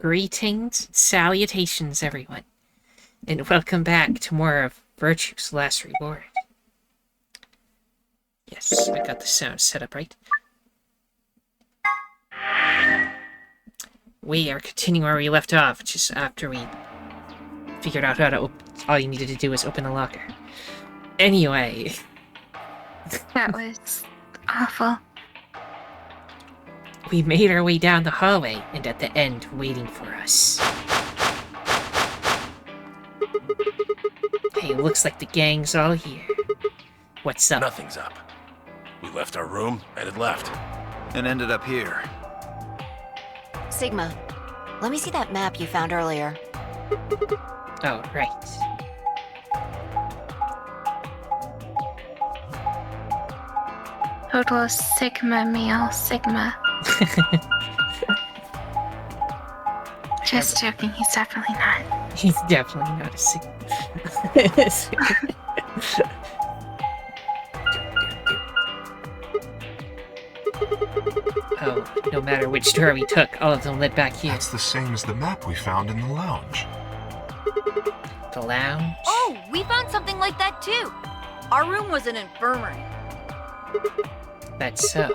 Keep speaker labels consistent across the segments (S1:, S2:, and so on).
S1: Greetings, salutations, everyone, and welcome back to more of virtueslastreward. Yes, I got the sound set up right. We are continuing where we left off, which is after we figured out how to all you needed to do was open the locker. Anyway.
S2: That was awful.
S1: We made our way down the hallway, and at the end, waiting for us. Hey, looks like the gang's all here. What's up?
S3: Nothing's up. We left our room, headed left.
S4: And ended up here.
S5: Sigma, let me see that map you found earlier.
S1: Oh, right.
S2: Total Sigma meal, Sigma. Just joking, he's definitely not.
S1: He's definitely not a Sigma. Oh, no matter which door we took, all of them led back here.
S6: That's the same as the map we found in the lounge.
S1: The lounge?
S7: Oh, we found something like that too. Our room was an infirmary.
S1: That's so.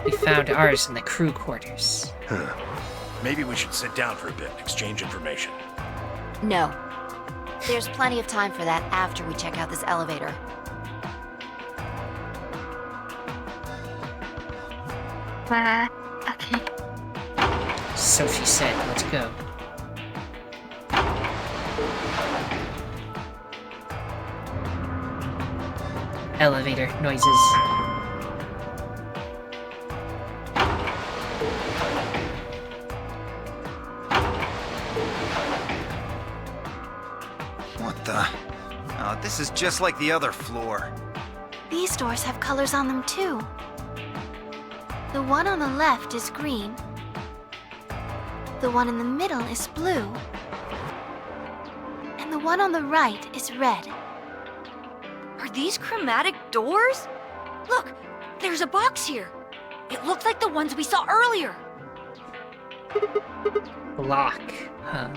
S1: We found ours in the crew quarters.
S3: Huh. Maybe we should sit down for a bit, exchange information.
S5: No. There's plenty of time for that after we check out this elevator.
S2: Okay.
S1: So she said, let's go. Elevator noises.
S4: What the? Oh, this is just like the other floor.
S8: These doors have colors on them too. The one on the left is green. The one in the middle is blue. And the one on the right is red.
S7: Are these chromatic doors? Look, there's a box here. It looks like the ones we saw earlier.
S1: Lock, huh?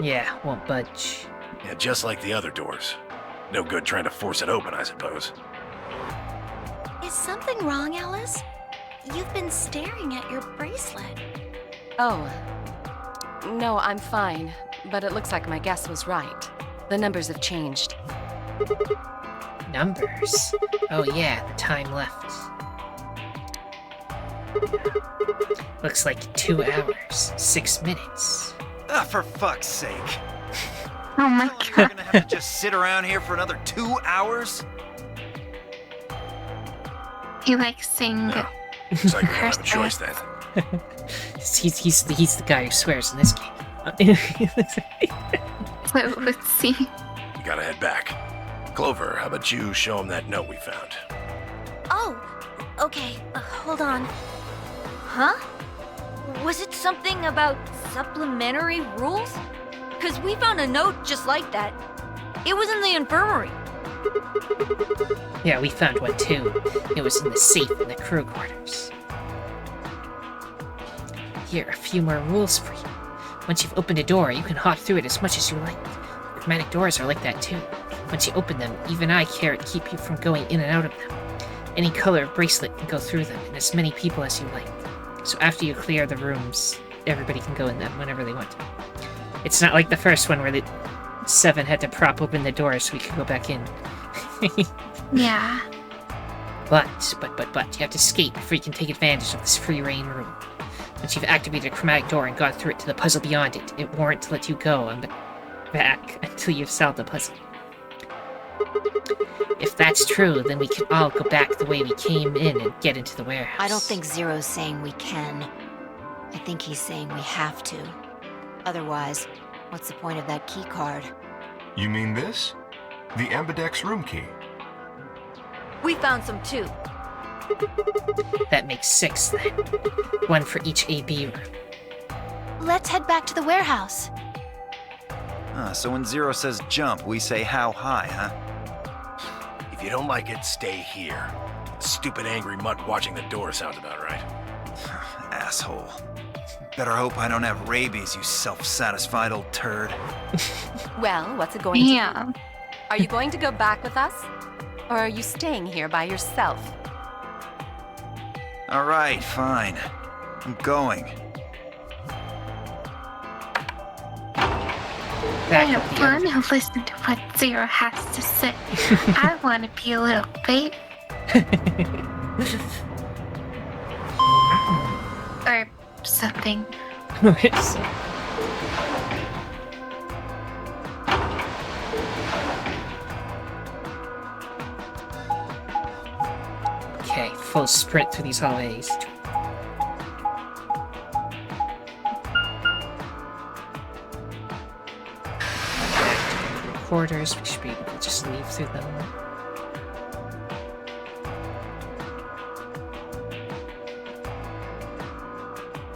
S1: Yeah, won't budge.
S3: Yeah, just like the other doors. No good trying to force it open, I suppose.
S8: Is something wrong, Alice? You've been staring at your bracelet.
S9: Oh. No, I'm fine. But it looks like my guess was right. The numbers have changed.
S1: Numbers? Oh yeah, the time left. Looks like 2 hours, 6 minutes.
S4: Ah, for fuck's sake.
S2: Oh my
S4: We're
S2: god.
S4: gonna have to just sit around here for another 2 hours?
S2: He likes saying
S3: No. Looks like we don't have a choice then.
S1: he's the guy who swears in this game.
S2: So let's see.
S3: We gotta head back. Clover, how about you show him that note we found?
S8: Oh, okay. Hold on.
S7: Huh? Was it something about supplementary rules? Because we found a note just like that. It was in the infirmary.
S1: Yeah, we found one too. It was in the safe in the crew quarters. Here, a few more rules for you. Once you've opened a door, you can hop through it as much as you like. Chromatic doors are like that too. Once you open them, even I care to keep you from going in and out of them. Any color of bracelet can go through them, and as many people as you like. So after you clear the rooms, everybody can go in them whenever they want. It's not like the first one where the 7 had to prop open the door so we could go back in.
S2: Yeah.
S1: But, you have to skate before you can take advantage of this free reign room. Once you've activated a chromatic door and gone through it to the puzzle beyond it, it won't let you go on back until you've solved the puzzle. If that's true, then we can all go back the way we came in and get into the warehouse.
S5: I don't think Zero's saying we can. I think he's saying we have to. Otherwise, what's the point of that key card?
S6: You mean this? The Ambidex room key.
S7: We found some too.
S1: That makes 6 then. 1 for each AB room.
S8: Let's head back to the warehouse.
S4: So when Zero says jump, we say how high, huh?
S3: If you don't like it, stay here. Stupid angry mutt watching the door sounds about right.
S4: asshole. Better hope I don't have rabies, you self-satisfied old turd.
S9: Well, what's it going to
S2: Yeah.
S9: be? Are you going to go back with us? Or are you staying here by yourself?
S4: Alright, fine. I'm going.
S1: Back
S2: I
S1: at the
S2: don't want to listen to what Zero has to say. I want to be a little baby. Or something.
S1: end. Okay, full sprint through these hallways. Back to the quarters, we should be able to just leave through them.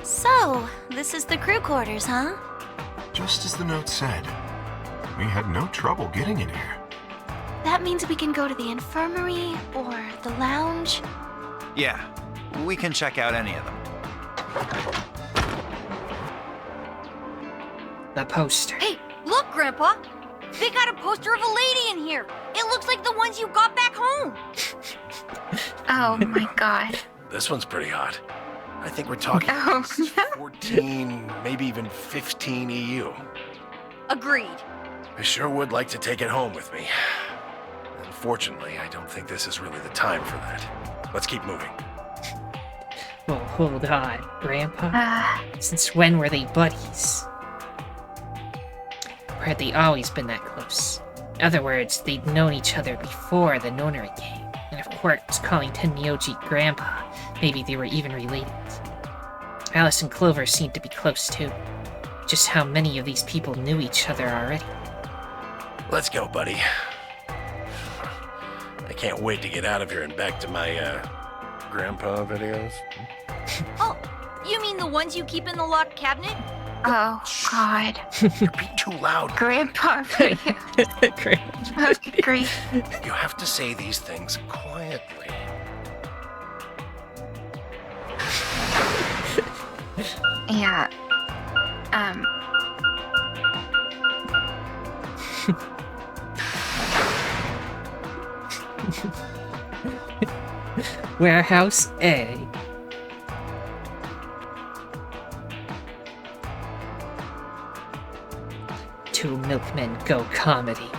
S8: So, this is the crew quarters, huh?
S6: Just as the note said. We had no trouble getting in here.
S8: That means we can go to the infirmary or the lounge.
S4: Yeah, we can check out any of them.
S1: The poster.
S7: Hey, look, Grandpa! They got a poster of a lady in here! It looks like the ones you got back home!
S2: Oh my god.
S3: This one's pretty hot. I think we're talking
S2: Oh, no.
S3: 14, maybe even 15 EU.
S7: Agreed.
S3: I sure would like to take it home with me. Unfortunately, I don't think this is really the time for that. Let's keep moving.
S1: Oh, hold on, Grandpa. Since when were they buddies? Or had they always been that close? In other words, they'd known each other before the Nonary Game. And if Quark was calling Tenmyoji Grandpa, maybe they were even related. Alice and Clover seemed to be close too. Just how many of these people knew each other already?
S3: Let's go, buddy. I can't wait to get out of here and back to my, grandpa videos.
S7: Oh, you mean the ones you keep in the locked cabinet?
S2: Oh god.
S3: You're being too loud.
S2: Grandpa.
S1: Great.
S2: Okay, great.
S3: You have to say these things quietly.
S2: Yeah.
S1: Warehouse A. Two Milkmen Go comedy.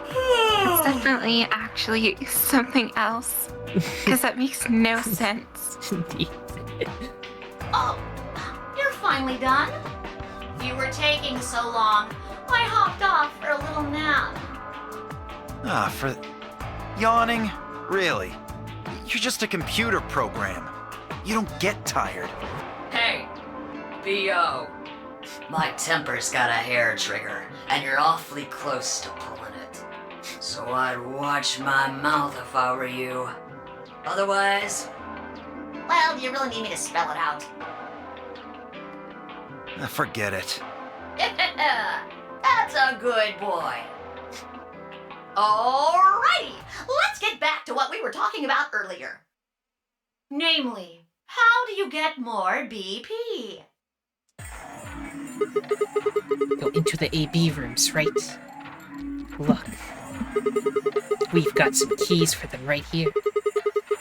S2: It's definitely actually something else. Because that makes no sense.
S1: Indeed.
S10: Oh, you're finally done? You were taking so long. I hopped off for a little nap.
S4: Ah, for... Yawning? Really? You're just a computer program. You don't get tired.
S10: Hey, B.O. My temper's got a hair trigger, and you're awfully close to pulling it. So I'd watch my mouth if I were you. Otherwise... Well, do you really need me to spell it out?
S4: Forget it.
S10: That's a good boy. Alrighty, let's get back to what we were talking about earlier. Namely, how do you get more BP?
S1: Go into the AB rooms, right? Look. We've got some keys for them right here.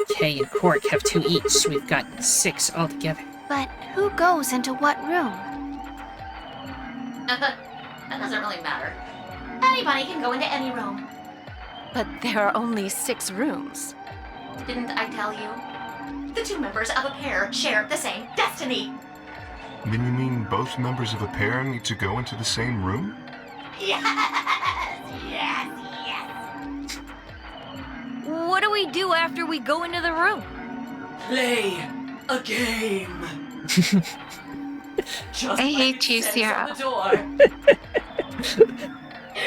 S1: Kay and Quark have 2 each, so we've got 6 altogether.
S8: But who goes into what room?
S10: That doesn't really matter. Anybody can go into any room.
S9: But there are only 6 rooms.
S10: Didn't I tell you? The 2 members of a pair share the same destiny.
S6: Then you mean both members of a pair need to go into the same room?
S10: Yes, yes, yes.
S7: What do we do after we go into the room?
S10: Play a game. Just
S2: I hate you,
S10: says
S2: Sierra.
S10: on the door.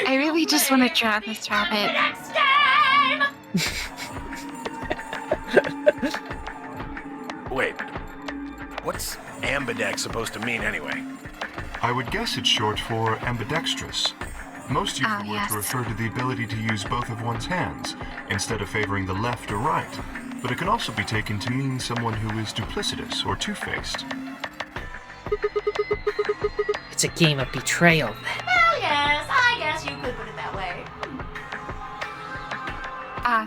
S2: I really just want to drown this rabbit.
S10: Next game!
S3: Wait, what's ambidex supposed to mean anyway?
S6: I would guess it's short for ambidextrous. Most use the word
S2: yes.
S6: to refer to the ability to use both of one's hands, instead of favoring the left or right. but it can also be taken to mean someone who is duplicitous or two-faced.
S1: It's a game of betrayal, then.
S10: Well, yes, I guess you could put it that way.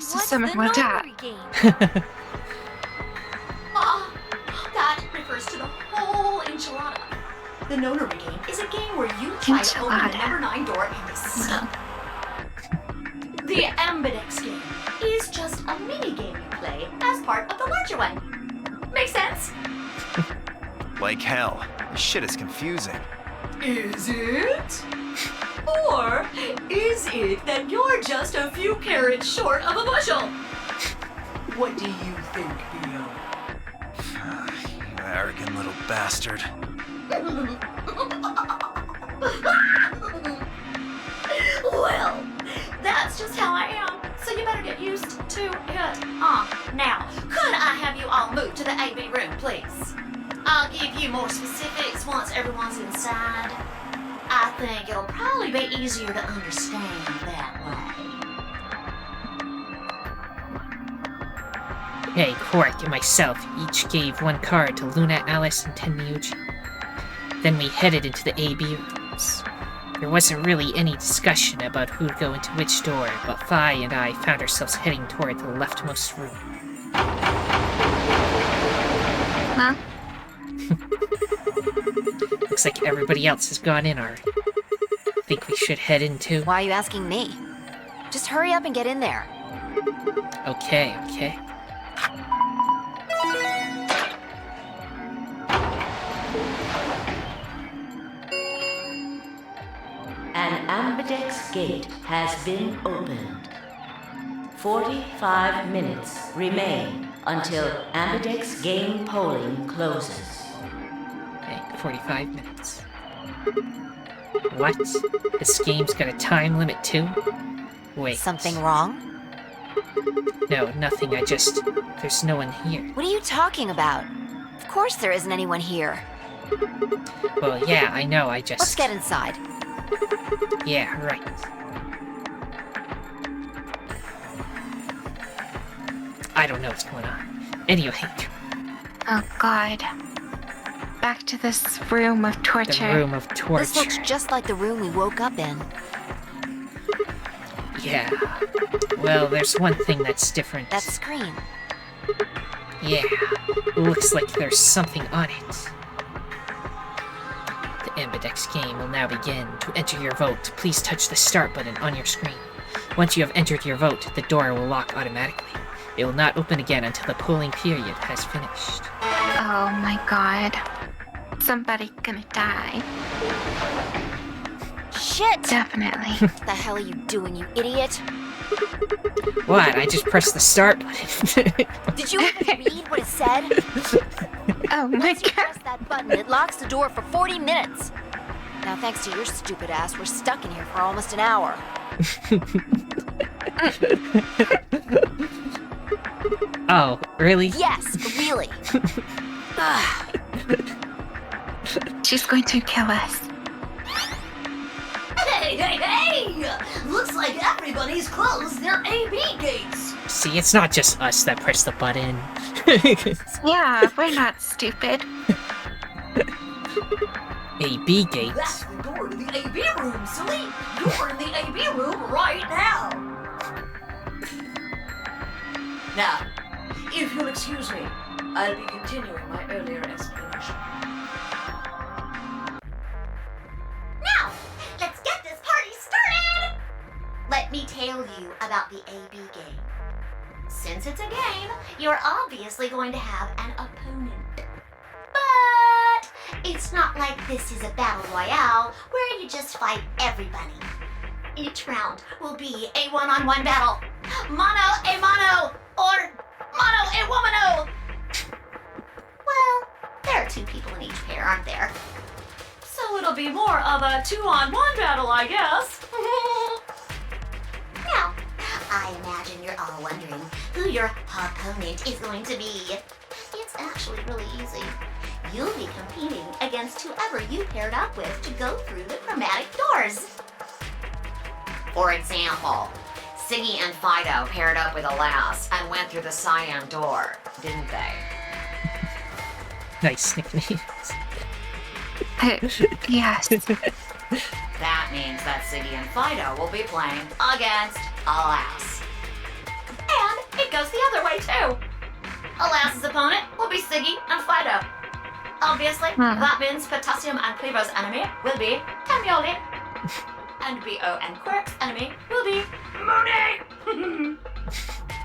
S2: So
S8: What's
S2: some
S8: the
S2: of my dad.
S8: Nonary Game?
S10: That refers to the whole enchilada. The Nonary Game is a game where you try to open the
S2: Enchilada.
S10: number 9 door and escape. The Ambidex game is just a mini game you play as part of the larger one. Make sense?
S4: Like hell. This shit is confusing.
S10: Is it? Or is it that you're just a few carrots short of a bushel? What do you think, Theo?
S4: You arrogant little bastard.
S10: Well, that's just how I am, so you better get used to it. Now, could I have you all move to the AB room, please? I'll give you more specifics once everyone's inside. I think it'll probably be easier to understand that way.
S1: Hey, Quark and myself each gave one card to Luna, Alice, and Tenryuji. Then we headed into the AB rooms. There wasn't really any discussion about who'd go into which door, but Phi and I found ourselves heading toward the leftmost room.
S2: Huh?
S1: Looks like everybody else has gone in already. Think we should head in too?
S5: Why are you asking me? Just hurry up and get in there.
S1: Okay.
S11: An Ambidex gate has been opened. 45 minutes remain until Ambidex game polling closes.
S1: Okay, 45 minutes. What? This game's got a time limit too? Wait.
S5: Something wrong?
S1: No, nothing. There's no one here.
S5: What are you talking about? Of course there isn't anyone here.
S1: Well, yeah, I know,
S5: Let's get inside.
S1: Yeah, right. I don't know what's going on. Anyway,
S2: Oh God. Back to this room of torture.
S1: the room of torture.
S5: This looks just like the room we woke up in.
S1: Yeah. Well, there's one thing that's different.
S5: That screen.
S1: Yeah. Looks like there's something on it. The Ambidex game will now begin. To enter your vote, please touch the start button on your screen. Once you have entered your vote, the door will lock automatically. It will not open again until the polling period has finished.
S2: Oh my God. Somebody gonna die.
S5: Shit!
S2: Definitely.
S5: What the hell are you doing, you idiot?
S1: What? I just pressed the start button.
S5: Did you even read what it said?
S2: Oh my
S5: Once you
S2: God.
S5: press that button, it locks the door for 40 minutes. Now, thanks to your stupid ass, we're stuck in here for almost an hour.
S1: Oh, really?
S5: Yes, really. Ugh.
S2: She's going to kill us.
S10: Hey! Looks like everybody's closed their AB gates.
S1: See, it's not just us that press the button.
S2: Yeah, we're not stupid.
S1: AB gates.
S10: That's the door to the AB room, silly. You're in the AB room right now. Now, if you'll excuse me, I'll be continuing my earlier explanation. Now, let's get this party started! Let me tell you about the AB game. Since it's a game, you're obviously going to have an opponent. But it's not like this is a battle royale where you just fight everybody. Each round will be a one-on-one battle. Mono a mono, or mono a womano. Well, there are 2 people in each pair, aren't there? So it'll be more of a 2-on-1 battle, I guess. Now, I imagine you're all wondering who your opponent is going to be. It's actually really easy. You'll be competing against whoever you paired up with to go through the chromatic doors. For example, Siggy and Fido paired up with a lass and went through the cyan door, didn't they?
S1: Nice nicknames.
S2: Yes.
S10: That means that Siggy and Fido will be playing against a lass. And it goes the other way too. A lass's opponent will be Siggy and Fido. Obviously, that means Potassium and Cleaver's enemy will be Tamioli. And B.O. and Quirk's enemy will be Mooney.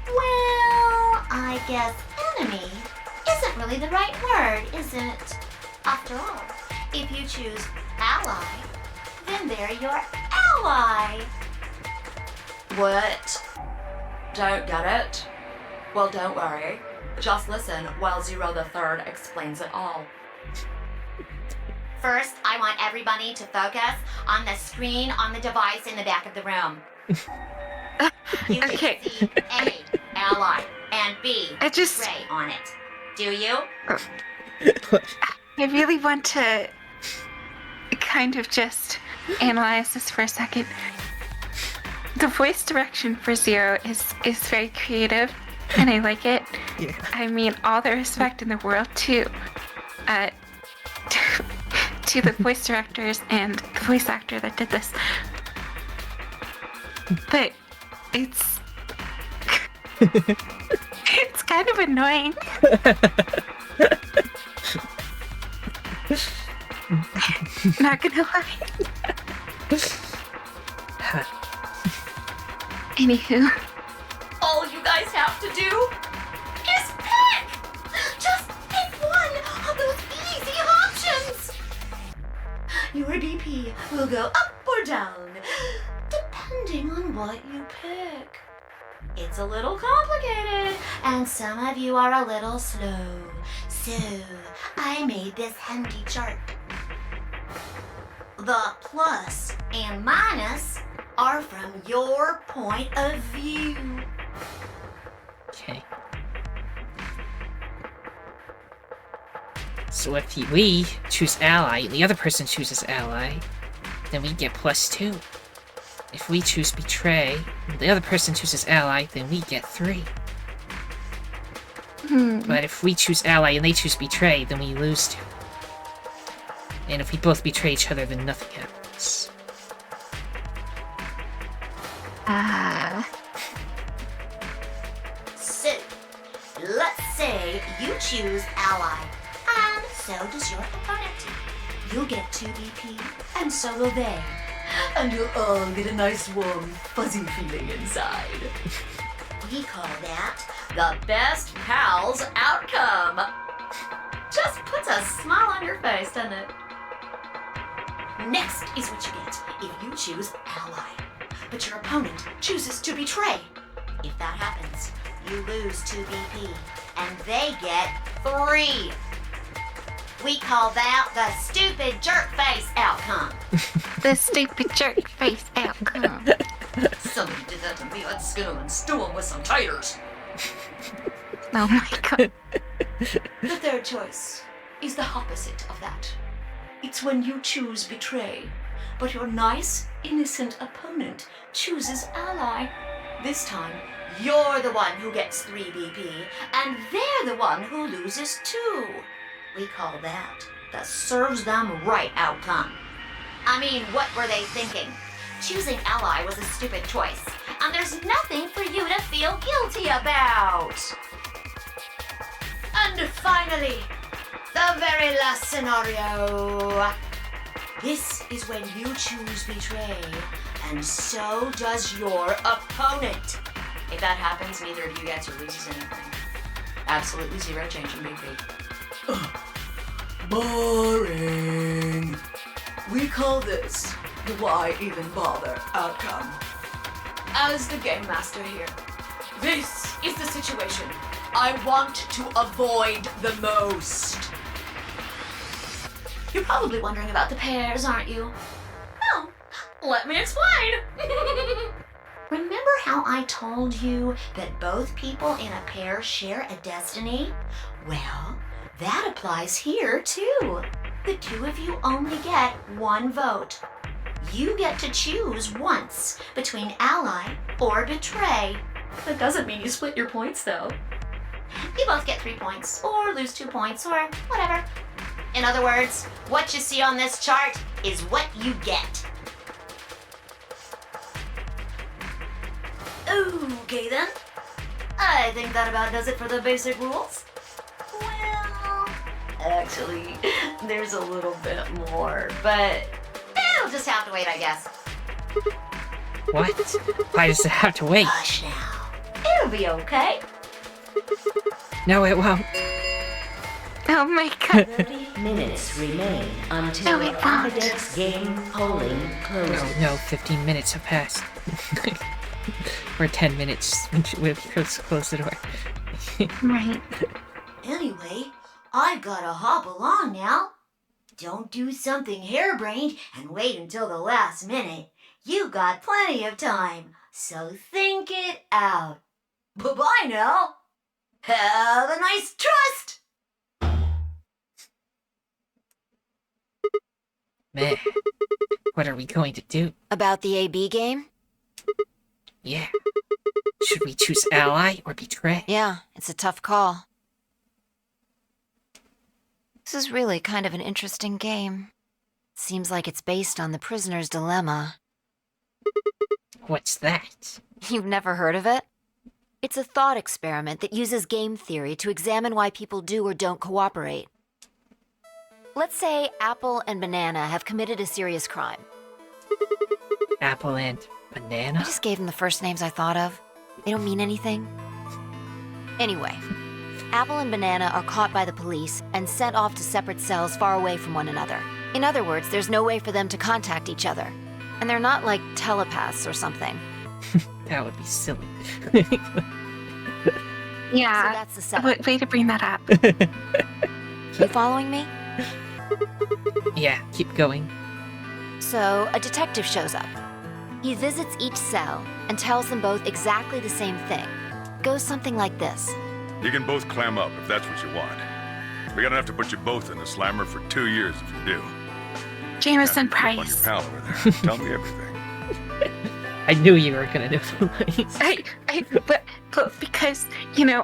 S11: Well, I guess enemy isn't really the right word, is it? After all, if you choose ally, then they're your ally.
S10: What? Don't get it? Well, don't worry. Just listen while Zero the Third explains it all.
S11: First, I want everybody to focus on the screen on the device in the back of the room. You
S2: Okay.
S11: can see A, ally, and B,
S2: I just-
S11: Ray on it. Do you?
S2: I really want to kind of just analyze this for a second. The voice direction for Zero is very creative, and I like it.
S1: Yeah.
S2: I mean, all the respect in the world to the voice directors and the voice actor that did this. But it's it's kind of annoying. Not gonna lie. Anywho.
S10: All you guys have to do is pick! Just pick one of those easy options! Your BP will go up or down, depending on what you pick. It's a little complicated, and some of you are a little slow. So, I made this handy chart. The plus and minus are from your point of view.
S1: Okay. So if we choose ally and the other person chooses ally, then we get +2. If we choose betray and the other person chooses ally, then we get 3. But if we choose ally and they choose betray, then we lose 2. And if we both betray each other, then nothing happens.
S11: So, let's say you choose ally, and so does your opponent. You'll get 2 BP, and so will they.
S10: And you'll all get a nice warm, fuzzy feeling inside.
S11: We call that
S10: The best pals outcome. Just puts a smile on your face, doesn't it?
S11: next is what you get if you choose ally, but your opponent chooses to betray. If that happens, you lose 2 BP, and they get 3. We call that the stupid jerk face outcome.
S2: The stupid jerk face outcome.
S10: Somebody did that to me. I'd skin them and stew them with some taters.
S2: Oh my god.
S10: The third choice is the opposite of that. It's when you choose betray, but your nice, innocent opponent chooses ally. This time, you're the one who gets 3 BP, and they're the one who loses 2.
S11: We call that the serves them right outcome. I mean, what were they thinking? Choosing ally was a stupid choice, and there's nothing for you to feel guilty about. And finally, the very last scenario. This is when you choose betray, and so does your opponent. If that happens, neither of you gets or loses anything. Absolutely 0 change in BP.
S10: Boring. We call this the why even bother outcome. As the game master here, this is the situation I want to avoid the most. You're probably wondering about the pairs, aren't you? Well, let me explain.
S11: Remember how I told you that both people in a pair share a destiny? Well, that applies here too. The 2 of you only get 1 vote. You get to choose once between ally or betray. That doesn't mean you split your points, though. You both get 3 points, or lose 2 points, or whatever. In other words, what you see on this chart is what you get. Okay then. I think that about does it for the basic rules. Well, actually, there's a little bit more, but it'll just have to wait, I guess.
S1: What? Why does it have to wait?
S11: Hush now. It'll be okay.
S1: No, it won't.
S2: Oh my god.
S10: 30 minutes remain until
S2: No, it won't.
S10: Apodex game polling closes.
S1: Oh no, 15 minutes have passed. Or 10 minutes. We'll close the door.
S2: Right.
S11: Anyway, I've gotta hop along now. Don't do something harebrained and wait until the last minute. You got plenty of time, so think it out. Bye-bye now. Have a nice trust.
S1: Man, what are we going to do?
S5: About the AB game?
S1: Yeah. Should we choose ally or betray?
S5: Yeah, it's a tough call. This is really kind of an interesting game. Seems like it's based on the prisoner's dilemma.
S1: What's that?
S5: You've never heard of it? It's a thought experiment that uses game theory to examine why people do or don't cooperate. Let's say Apple and Banana have committed a serious crime.
S1: Apple and banana?
S5: I just gave them the first names I thought of. They don't mean anything. Anyway, Apple and Banana are caught by the police and sent off to separate cells far away from one another. In other words, there's no way for them to contact each other. And they're not like telepaths or something.
S1: That would be silly.
S2: Yeah.
S5: So that's the setup.
S2: Way to bring that up.
S5: You following me?
S1: Yeah, keep going.
S5: So, a detective shows up. He visits each cell and tells them both exactly the same thing. Goes something like this.
S12: You can both clam up if that's what you want. We're gonna have to put you both in the slammer for 2 years if you do.
S2: Jameson
S12: On your
S2: Price.
S12: pal over there. Tell me everything.
S1: I knew you were gonna do it.
S2: But because, Lulu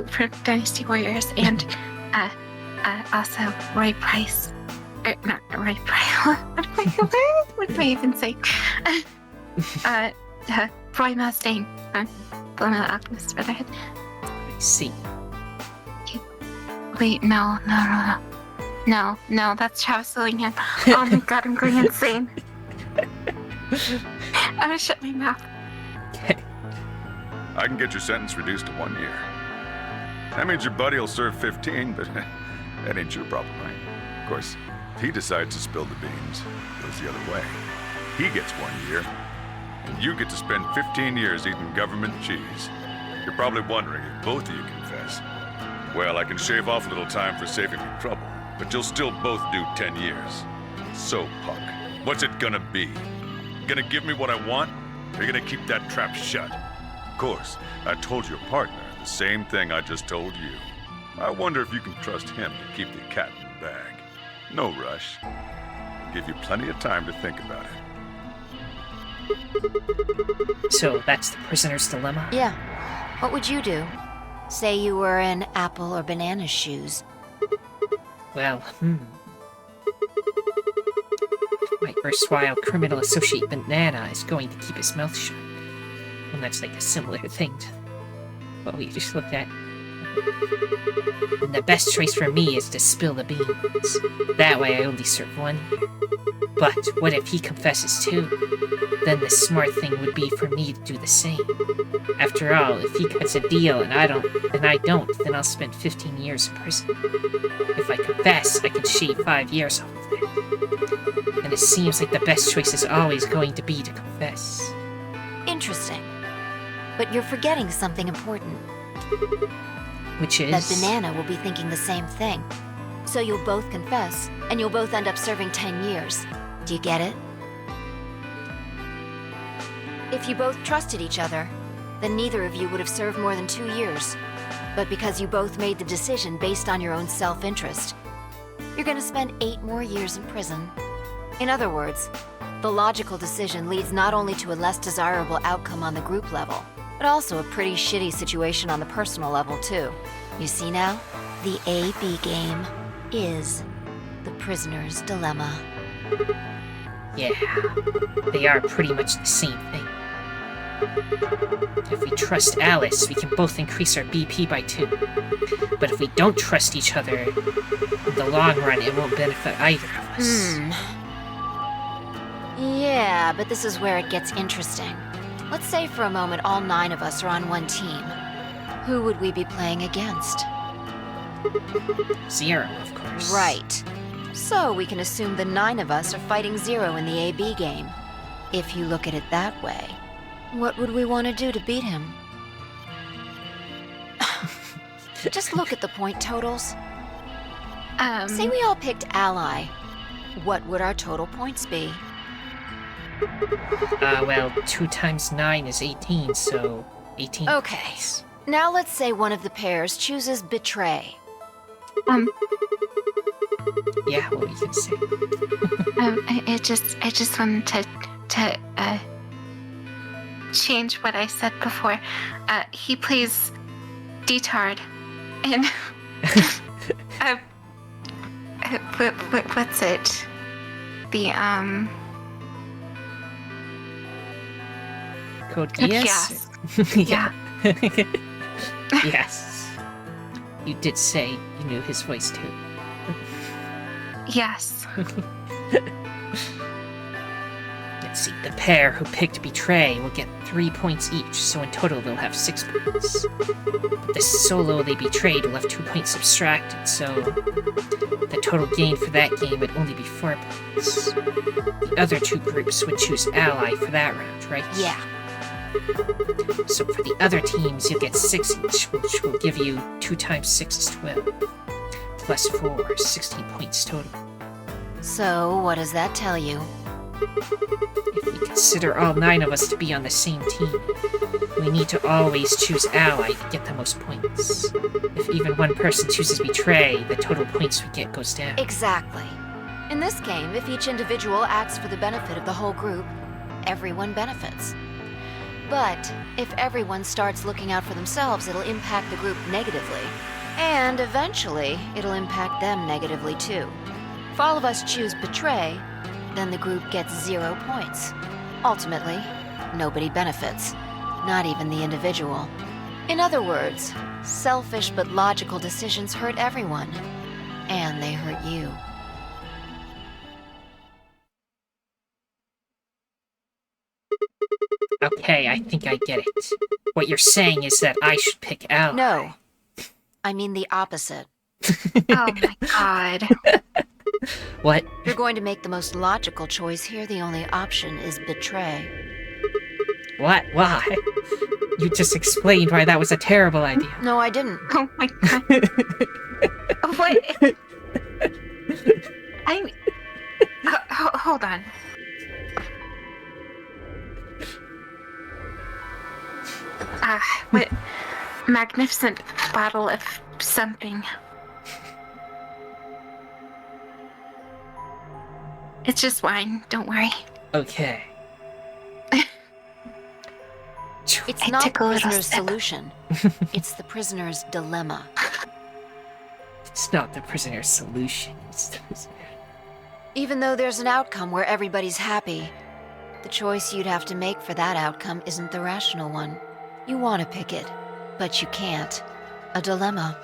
S2: from Dynasty Warriors and also Roy Price. Not Roy Price. What am I even saying? Roy Mustang. Blown out Optimus for that.
S1: I see.
S2: Wait, no, that's Travis Willingham. Oh my god, I'm going insane. I'm gonna shut my mouth.
S1: Okay.
S12: I can get your sentence reduced to 1 year. That means your buddy will serve 15, but that ain't your problem, right? Of course, if he decides to spill the beans, it goes the other way. He gets 1 year, and you get to spend 15 years eating government cheese. You're probably wondering if both of you confess. Well, I can shave off a little time for saving you trouble, but you'll still both do 10 years. So, Punk, what's it gonna be? Gonna give me what I want, or you gonna keep that trap shut? Of course, I told your partner the same thing I just told you. I wonder if you can trust him to keep the cat in the bag. No rush. I'll give you plenty of time to think about it.
S1: So that's the prisoner's dilemma?
S5: Yeah. What would you do? Say you were in Apple or Banana's shoes.
S1: Well, my erstwhile criminal associate Banana is going to keep his mouth shut. And that's like a similar thing to what we just looked at. And the best choice for me is to spill the beans. That way I only serve 1 year. But what if he confesses too? Then the smart thing would be for me to do the same. After all, if he cuts a deal and I don't, then I'll spend 15 years in prison. If I confess, I can shave 5 years off of it. And it seems like the best choice is always going to be to confess.
S5: Interesting. But you're forgetting something important.
S1: Which is?
S5: That Banana will be thinking the same thing. So you'll both confess, and you'll both end up serving 10 years. Do you get it? If you both trusted each other, then neither of you would have served more than 2 years. But because you both made the decision based on your own self-interest, you're gonna spend 8 more years in prison. In other words, the logical decision leads not only to a less desirable outcome on the group level, but also a pretty shitty situation on the personal level, too. You see now? The A-B game is the prisoner's dilemma.
S1: Yeah, they are pretty much the same thing. If we trust Alice, we can both increase our BP by 2. But if we don't trust each other, in the long run, it won't benefit either of us.
S5: Yeah, but this is where it gets interesting. Let's say for a moment all 9 of us are on one team. Who would we be playing against?
S1: Zero, of course.
S5: Right. So we can assume the 9 of us are fighting Zero in the AB game. If you look at it that way, what would we want to do to beat him? Just look at the point totals. Say we all picked Ally. What would our total points be?
S1: Well, 2 times 9 is 18, so 18.
S5: Okay.
S1: Points.
S5: Now let's say one of the pairs chooses Betray.
S1: Yeah, what we can say.
S2: I just wanted to change what I said before. He plays Detard, and what's it? The
S1: Code Geass?
S2: Yeah.
S1: Yes. You did say you knew his voice too.
S2: Yes.
S1: Let's see, the pair who picked Betray will get 3 points each, so in total they'll have 6 points. But the solo they betrayed will have 2 points subtracted, so the total gain for that game would only be 4 points. The other 2 groups would choose Ally for that round, right?
S5: Yeah.
S1: So for the other teams, you'll get 6 each, which will give you 2 times 6 is 12. Plus 4, 16 points total.
S5: So, what does that tell you?
S1: If we consider all 9 of us to be on the same team, we need to always choose Ally to get the most points. If even one person chooses Betray, the total points we get goes down.
S5: Exactly. In this game, if each individual acts for the benefit of the whole group, everyone benefits. But if everyone starts looking out for themselves, it'll impact the group negatively. And eventually, it'll impact them negatively too. If all of us choose Betray, then the group gets 0 points. Ultimately, nobody benefits, not even the individual. In other words, selfish but logical decisions hurt everyone, and they hurt you.
S1: Okay, I think I get it. What you're saying is that I should pick Ally.
S5: No. I mean the opposite.
S2: Oh my god.
S1: What?
S5: If you're going to make the most logical choice here, the only option is Betray.
S1: What? Why? You just explained why that was a terrible idea.
S5: No, I didn't.
S2: Oh my god. What? Hold on. What magnificent bottle of something. It's just wine, don't worry.
S1: Okay.
S5: It's not the prisoner's solution. It's the prisoner's dilemma.
S1: It's not the prisoner's solution. It's the prisoner.
S5: Even though there's an outcome where everybody's happy, the choice you'd have to make for that outcome isn't the rational one. You want to pick it, but you can't. A dilemma.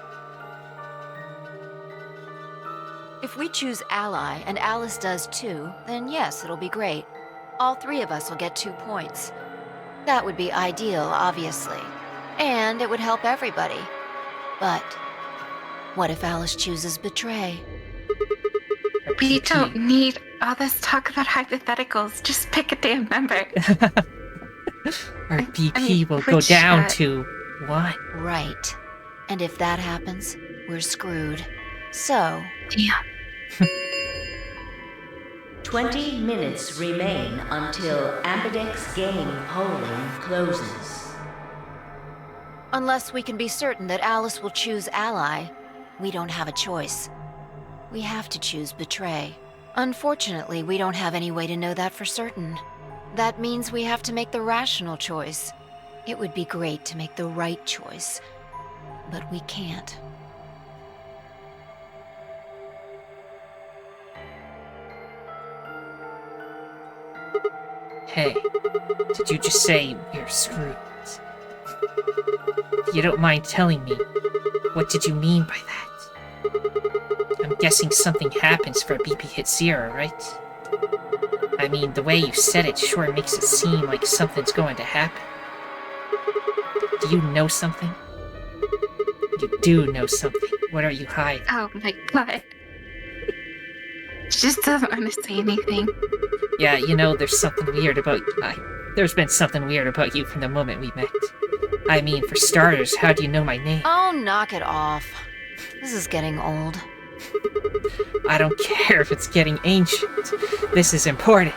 S5: If we choose Ally, and Alice does too, then yes, it'll be great. All 3 of us will get 2 points. That would be ideal, obviously. And it would help everybody. But what if Alice chooses Betray?
S2: We don't need all this talk about hypotheticals. Just pick a damn number.
S1: Our BP will go down to 1.
S5: Right. And if that happens, we're screwed. So...
S2: Damn.
S11: 20 minutes remain until Ambidex game polling closes.
S5: Unless we can be certain that Alice will choose Ally, we don't have a choice. We have to choose Betray. Unfortunately, we don't have any way to know that for certain. That means we have to make the rational choice. It would be great to make the right choice, but we can't.
S1: Hey, did you just say we're screwed? If you don't mind telling me, what did you mean by that? I'm guessing something happens for a BP hit 0, right? I mean, the way you said it sure makes it seem like something's going to happen. Do you know something? You do know something. What are you hiding?
S2: Oh my god. She just doesn't want to say anything.
S1: Yeah, you know, there's something weird about you. There's been something weird about you from the moment we met. I mean, for starters, how do you know my name?
S5: Oh, knock it off. This is getting old.
S1: I don't care if it's getting ancient. This is important.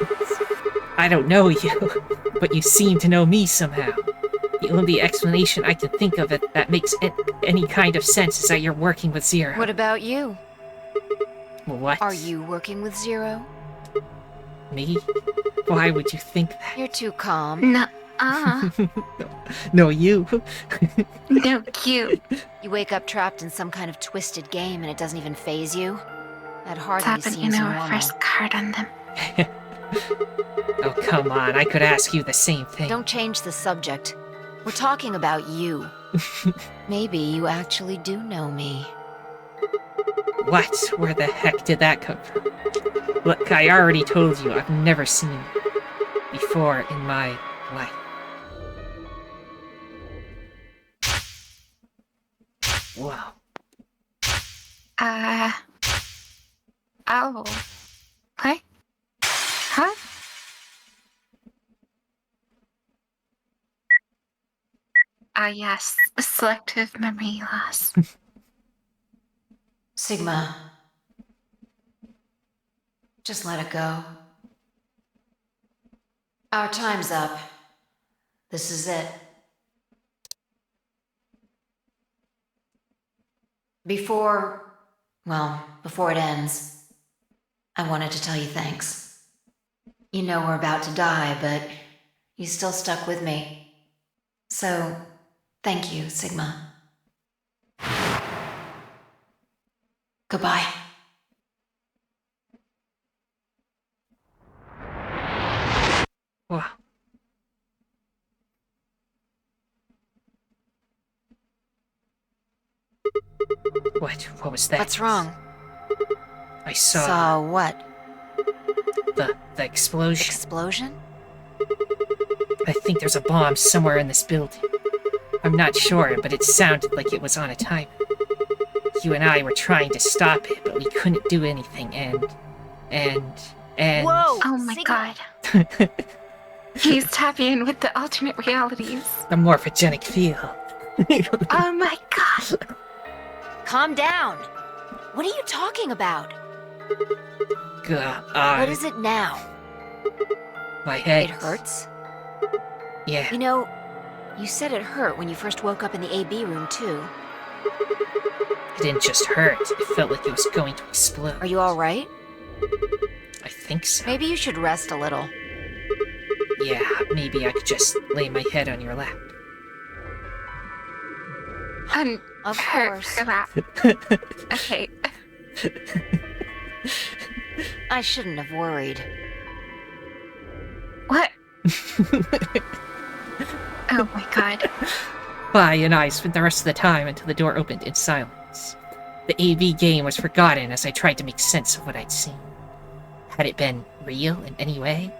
S1: I don't know you, but you seem to know me somehow. The only explanation I can think of it that makes any kind of sense is that you're working with Zero.
S5: What about you?
S1: What?
S5: Are you working with Zero?
S1: Me? Why would you think that?
S5: You're too calm.
S2: Nuh-uh.
S1: No, you.
S2: No, cute.
S5: You wake up trapped in some kind of twisted game and it doesn't even faze you? That hardly
S2: Tapping
S5: seems
S2: in
S5: normal.
S2: our first card on them.
S1: Oh, come on. I could ask you the same thing.
S5: Don't change the subject. We're talking about you. Maybe you actually do know me.
S1: What? Where the heck did that come from? Look, I already told you I've never seen you before in my life. Wow.
S2: Oh. What? Huh? Ah, yes. Selective memory loss.
S5: Sigma. Just let it go. Our time's up. This is it. Before it ends, I wanted to tell you thanks. You know we're about to die, but you still stuck with me. So, thank you, Sigma. Goodbye.
S1: Wow. What was that?
S5: What's wrong?
S1: I saw...
S5: Saw what?
S1: The explosion.
S5: Explosion?
S1: I think there's a bomb somewhere in this building. I'm not sure, but it sounded like it was on a timer. You and I were trying to stop it, but we couldn't do anything, and...
S5: Whoa!
S2: Oh my god. He's tapping with the alternate realities.
S1: The morphogenic field.
S2: Oh my god.
S5: Calm down. What are you talking about? What is it now?
S1: My head.
S5: It hurts?
S1: Yeah.
S5: You know, you said it hurt when you first woke up in the AB room, too.
S1: It didn't just hurt. It felt like it was going to explode.
S5: Are you alright?
S1: I think so.
S5: Maybe you should rest a little.
S1: Yeah, maybe I could just lay my head on your lap.
S5: Of course.
S2: Okay.
S5: I shouldn't have worried.
S2: What? Oh my god.
S1: Vi and I spent the rest of the time until the door opened in silence. The AV game was forgotten as I tried to make sense of what I'd seen. Had it been real in any way?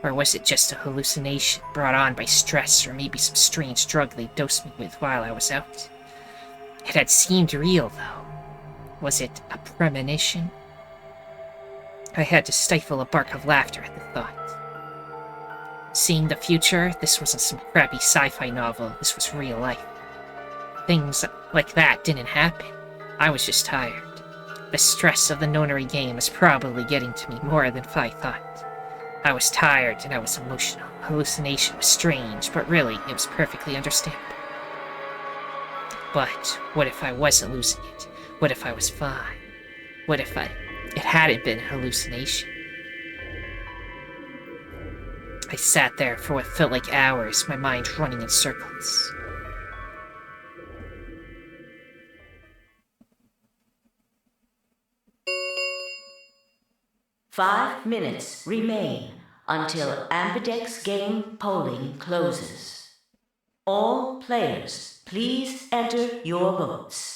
S1: Or was it just a hallucination brought on by stress or maybe some strange drug they dosed me with while I was out? It had seemed real, though. Was it a premonition? I had to stifle a bark of laughter at the thought. Seeing the future, this wasn't some crappy sci-fi novel, this was real life. Things like that didn't happen. I was just tired. The stress of the Nonary game was probably getting to me more than I thought. I was tired and I was emotional. Hallucination was strange, but really, it was perfectly understandable. But what if I wasn't losing it? What if I was fine? What if It hadn't been a hallucination. I sat there for what felt like hours, my mind running in circles.
S11: Five minutes remain until Ambidex game polling closes. All players, please enter your votes.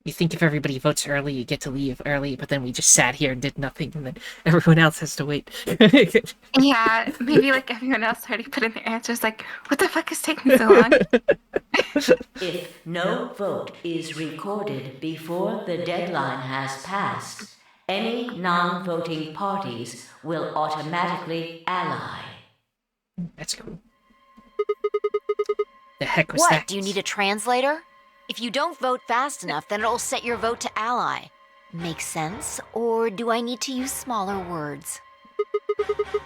S1: You think if everybody votes early, you get to leave early, but then we just sat here and did nothing, and then everyone else has to wait.
S2: Yeah, maybe like everyone else already put in their answers, like, what the fuck is taking so long?
S11: If no vote is recorded before the deadline has passed, any non-voting parties will automatically ally.
S1: That's cool. The heck was
S5: What?
S1: that?
S5: Do you need a translator? If you don't vote fast enough, then it'll set your vote to ally. Makes sense? Or do I need to use smaller words?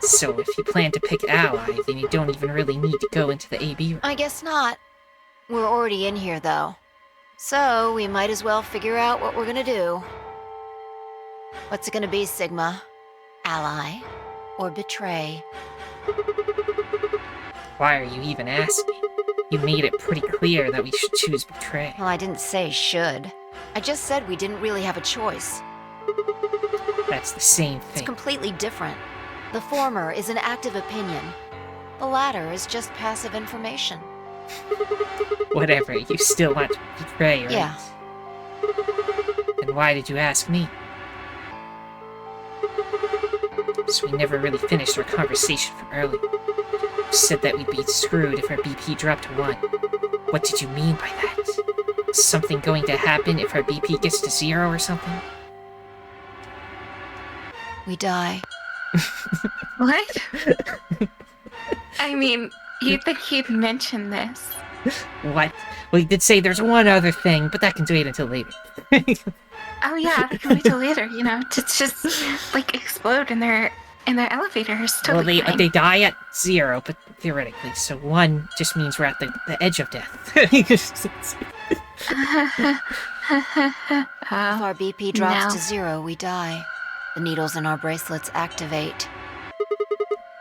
S1: So if you plan to pick ally, then you don't even really need to go into the AB room.
S5: I guess not. We're already in here, though. So we might as well figure out what we're gonna do. What's it gonna be, Sigma? Ally? Or betray?
S1: Why are you even asking? You made it pretty clear that we should choose betray.
S5: Well, I didn't say should. I just said we didn't really have a choice.
S1: That's the same
S5: It's
S1: thing.
S5: completely different. The former is an active opinion. The latter is just passive information.
S1: Whatever, you still want to betray, right?
S5: Yeah.
S1: Then why did you ask me? So we never really finished our conversation from earlier. You said that we'd be screwed if our BP dropped to 1. What did you mean by that? Is something going to happen if our BP gets to 0 or something?
S5: We die.
S2: What? I mean, you'd think he'd mention this.
S1: What? Well, he did say there's one other thing, but that can wait until later.
S2: Oh yeah, they can wait till later, you know, to just like explode in their elevators. Totally
S1: Well, they die at 0, but theoretically, so 1 just means we're at the edge of death.
S5: If our BP drops to 0, we die. The needles in our bracelets activate.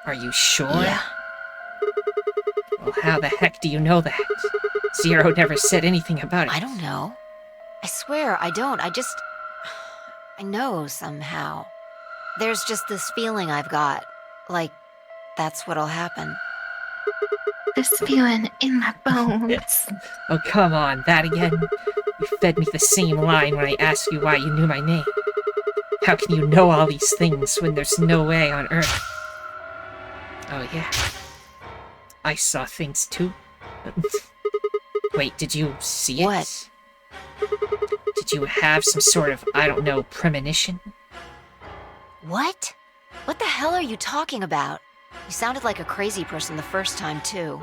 S1: Are you sure?
S5: Yeah.
S1: Well, how the heck do you know that? 0 never said anything about it.
S5: I don't know. I swear, I don't. I know somehow. There's just this feeling I've got. Like, that's what'll happen.
S2: This feeling in my bones.
S1: Oh, come on, that again? You fed me the same line when I asked you why you knew my name. How can you know all these things when there's no way on Earth? Oh, yeah. I saw things too. Wait, did you see it?
S5: What?
S1: Did you have some sort of, I don't know, premonition?
S5: What? What the hell are you talking about? You sounded like a crazy person the first time, too.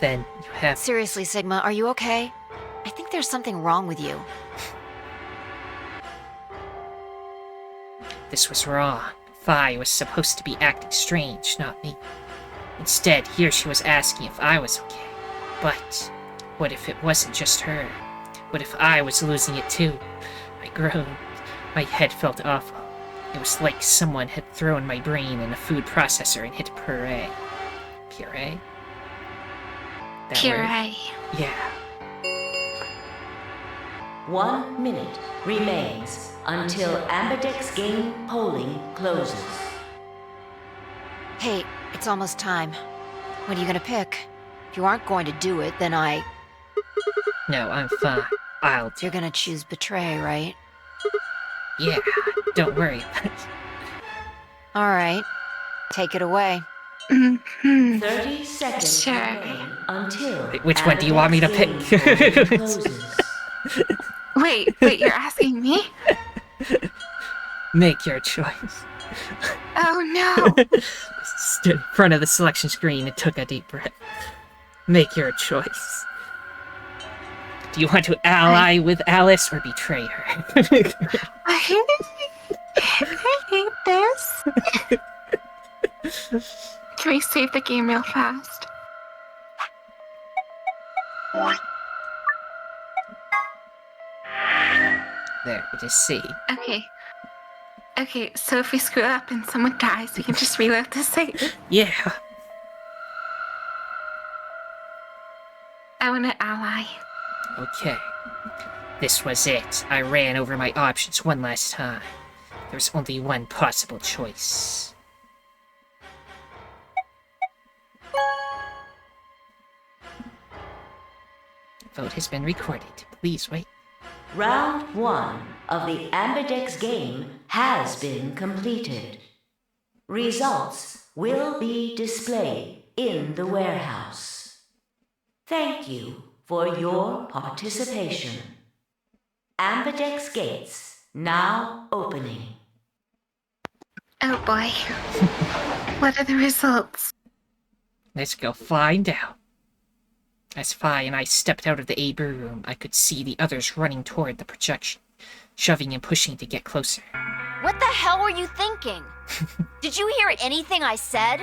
S1: Then you have...
S5: Seriously, Sigma, are you okay? I think there's something wrong with you.
S1: This was wrong. Vi was supposed to be acting strange, not me. Instead, here she was asking if I was okay. But what if it wasn't just her? What if I was losing it too? I groaned. My head felt awful. It was like someone had thrown my brain in a food processor and hit puree. Puree? That
S2: Puree.
S1: word? Yeah.
S11: 1 minute remains until Ambidex game polling closes.
S5: Hey, it's almost time. What are you gonna pick? If you aren't going to do it, then
S1: No, I'm fine. I'll do
S5: You're gonna choose betray, right?
S1: Yeah, don't worry about it.
S5: Alright. Take it away.
S11: 30 seconds
S2: Sure.
S11: remain until
S1: Which one do you want me to pick?
S11: Ambidex game polling closes.
S2: Wait, you're asking me?
S1: Make your choice.
S2: Oh no!
S1: Stood in front of the selection screen and took a deep breath. Make your choice. Do you want to ally with Alice or betray her?
S2: I hate this. Can we save the game real fast?
S1: There, it is C.
S2: Okay, Okay, so if we screw up and someone dies, we can just reload the save.
S1: Yeah.
S2: I want to ally.
S1: Okay. This was it. I ran over my options one last time. There's only one possible choice. Vote has been recorded. Please wait.
S11: Round 1 of the Ambidex game has been completed. Results will be displayed in the warehouse. Thank you for your participation. Ambidex gates now opening.
S2: Oh boy. What are the results?
S1: Let's go find out. As Fi and I stepped out of the AB room, I could see the others running toward the projection, shoving and pushing to get closer.
S5: What the hell were you thinking? Did you hear anything I said?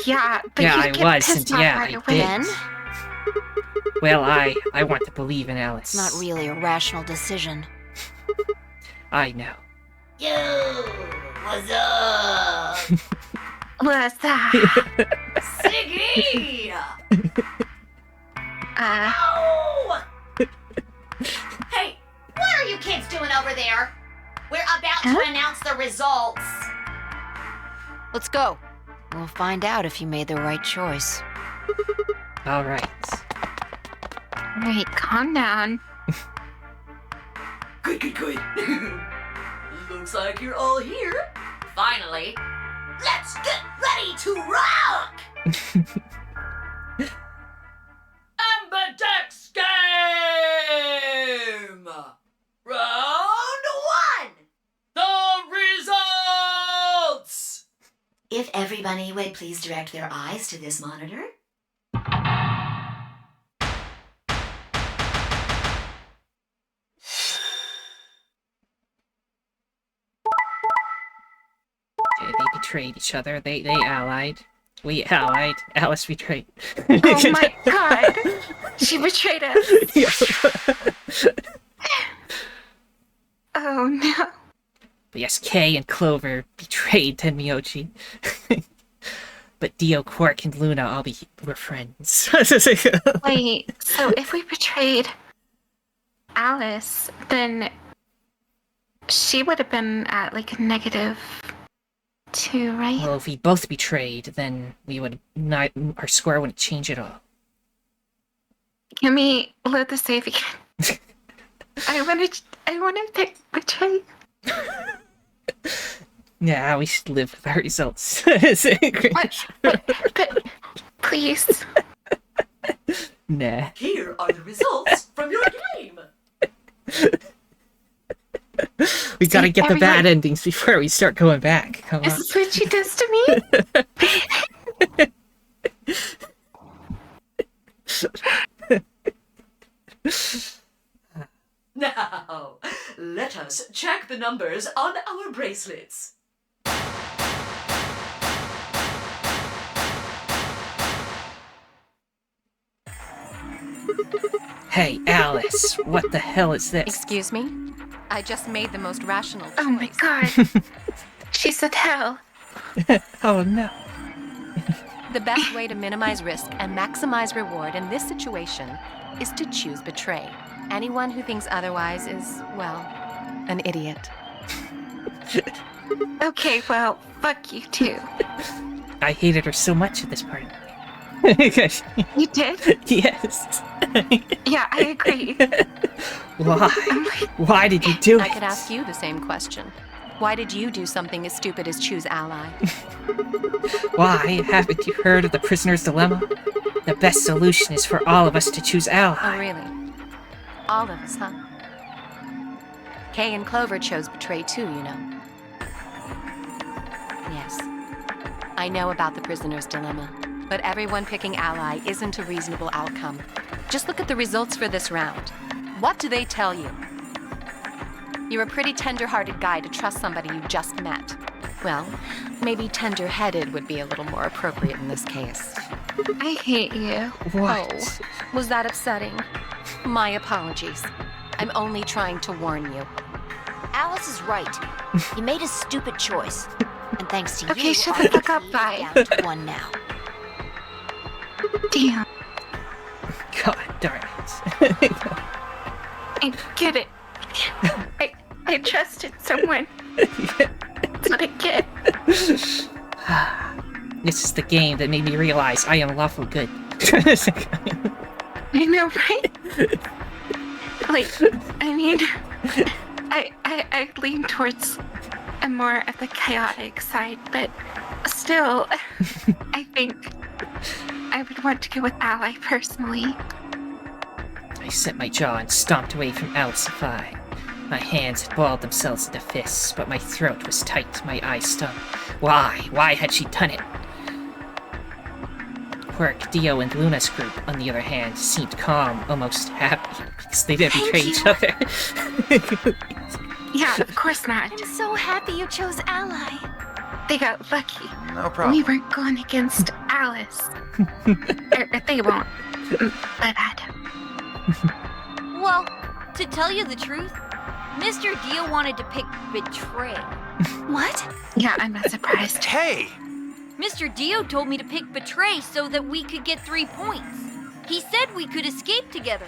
S2: Yeah, but
S1: yeah,
S2: you
S1: I
S2: get
S1: was,
S2: pissed
S1: and
S2: off
S1: yeah,
S2: right
S1: I
S2: away.
S1: did.
S5: Then?
S1: Well, I want to believe in Alice.
S5: It's not really a rational decision.
S1: I know.
S11: Yo, what's up?
S2: What's that?
S11: Siggy!
S2: Ow!
S11: Hey, what are you kids doing over there? We're about to announce the results.
S5: Let's go. We'll find out if you made the right choice.
S1: All right.
S2: Wait, calm down.
S10: Good. Looks like you're all here. Finally.
S11: Let's get ready to rock!
S10: Ambidex Game! Round 1! The results!
S11: If everybody would please direct their eyes to this monitor.
S1: Okay, they betrayed each other. They allied. We allied. Alice betrayed.
S2: Oh my god! She betrayed us! Oh no.
S1: But yes, Kay and Clover betrayed Tenmyoji. But Dio, Quark, and Luna were friends.
S2: Wait, so if we betrayed Alice, then she would have been at like a -2, right?
S1: Well, if we both betrayed, then we would not. Our score wouldn't change at all.
S2: Can we load the save again? I want to pick betray.
S1: Yeah, we should live with our results.
S2: But please.
S1: Nah.
S10: Here are the results from your game.
S1: We gotta get the bad endings before we start going back. Come on.
S2: Is this what she does to me?
S10: Now, let us check the numbers on our bracelets.
S1: Hey, Alice, what the hell is this?
S9: Excuse me? I just made the most rational choice.
S2: Oh my god. She said hell.
S1: Oh no.
S9: The best way to minimize risk and maximize reward in this situation is to choose betray. Anyone who thinks otherwise is, well, an idiot.
S2: Okay, well, fuck you too.
S1: I hated her so much at this part.
S2: You did?
S1: Yes.
S2: Yeah, I agree.
S1: Why? Why did you do it?
S9: I could ask you the same question. Why did you do something as stupid as choose ally?
S1: Why? Haven't you heard of the prisoner's dilemma? The best solution is for all of us to choose ally.
S9: Oh, really? All of us, huh? Kay and Clover chose betray too, you know. Yes. I know about the prisoner's dilemma, but everyone picking ally isn't a reasonable outcome. Just look at the results for this round. What do they tell you? You're a pretty tender-hearted guy to trust somebody you just met. Well, maybe tender-headed would be a little more appropriate in this case.
S2: I hate you.
S1: What?
S9: Oh, was that upsetting? My apologies. I'm only trying to warn you.
S5: Alice is right. You made a stupid choice. And thanks to
S2: Okay,
S5: you,
S2: shut
S5: our
S2: the fuck up,
S5: BP
S2: bye.
S5: is down to 1 now.
S2: Damn.
S1: God darn it.
S2: I get it. I trusted someone. That's what I get.
S1: This is the game that made me realize I am lawful good.
S2: I know, right? Like, I mean, I lean towards a more of the chaotic side, but still, I think I would want to go with Ally personally.
S1: I set my jaw and stomped away from Alice Phi. My hands had balled themselves into fists, but my throat was tight, my eyes stung. Why? Why had she done it? Quirk, Dio, and Luna's group, on the other hand, seemed calm, almost happy, because they didn't betray each other.
S2: Yeah, of course not.
S8: I'm so happy you chose Ally.
S2: They got lucky.
S4: No problem.
S2: We weren't going against Alice. or they won't. But Adam.
S7: Well, to tell you the truth, Mr. Dio wanted to pick Betray.
S8: What?
S2: Yeah, I'm not surprised.
S4: Hey!
S7: Mr. Dio told me to pick Betray so that we could get 3 points. He said we could escape together.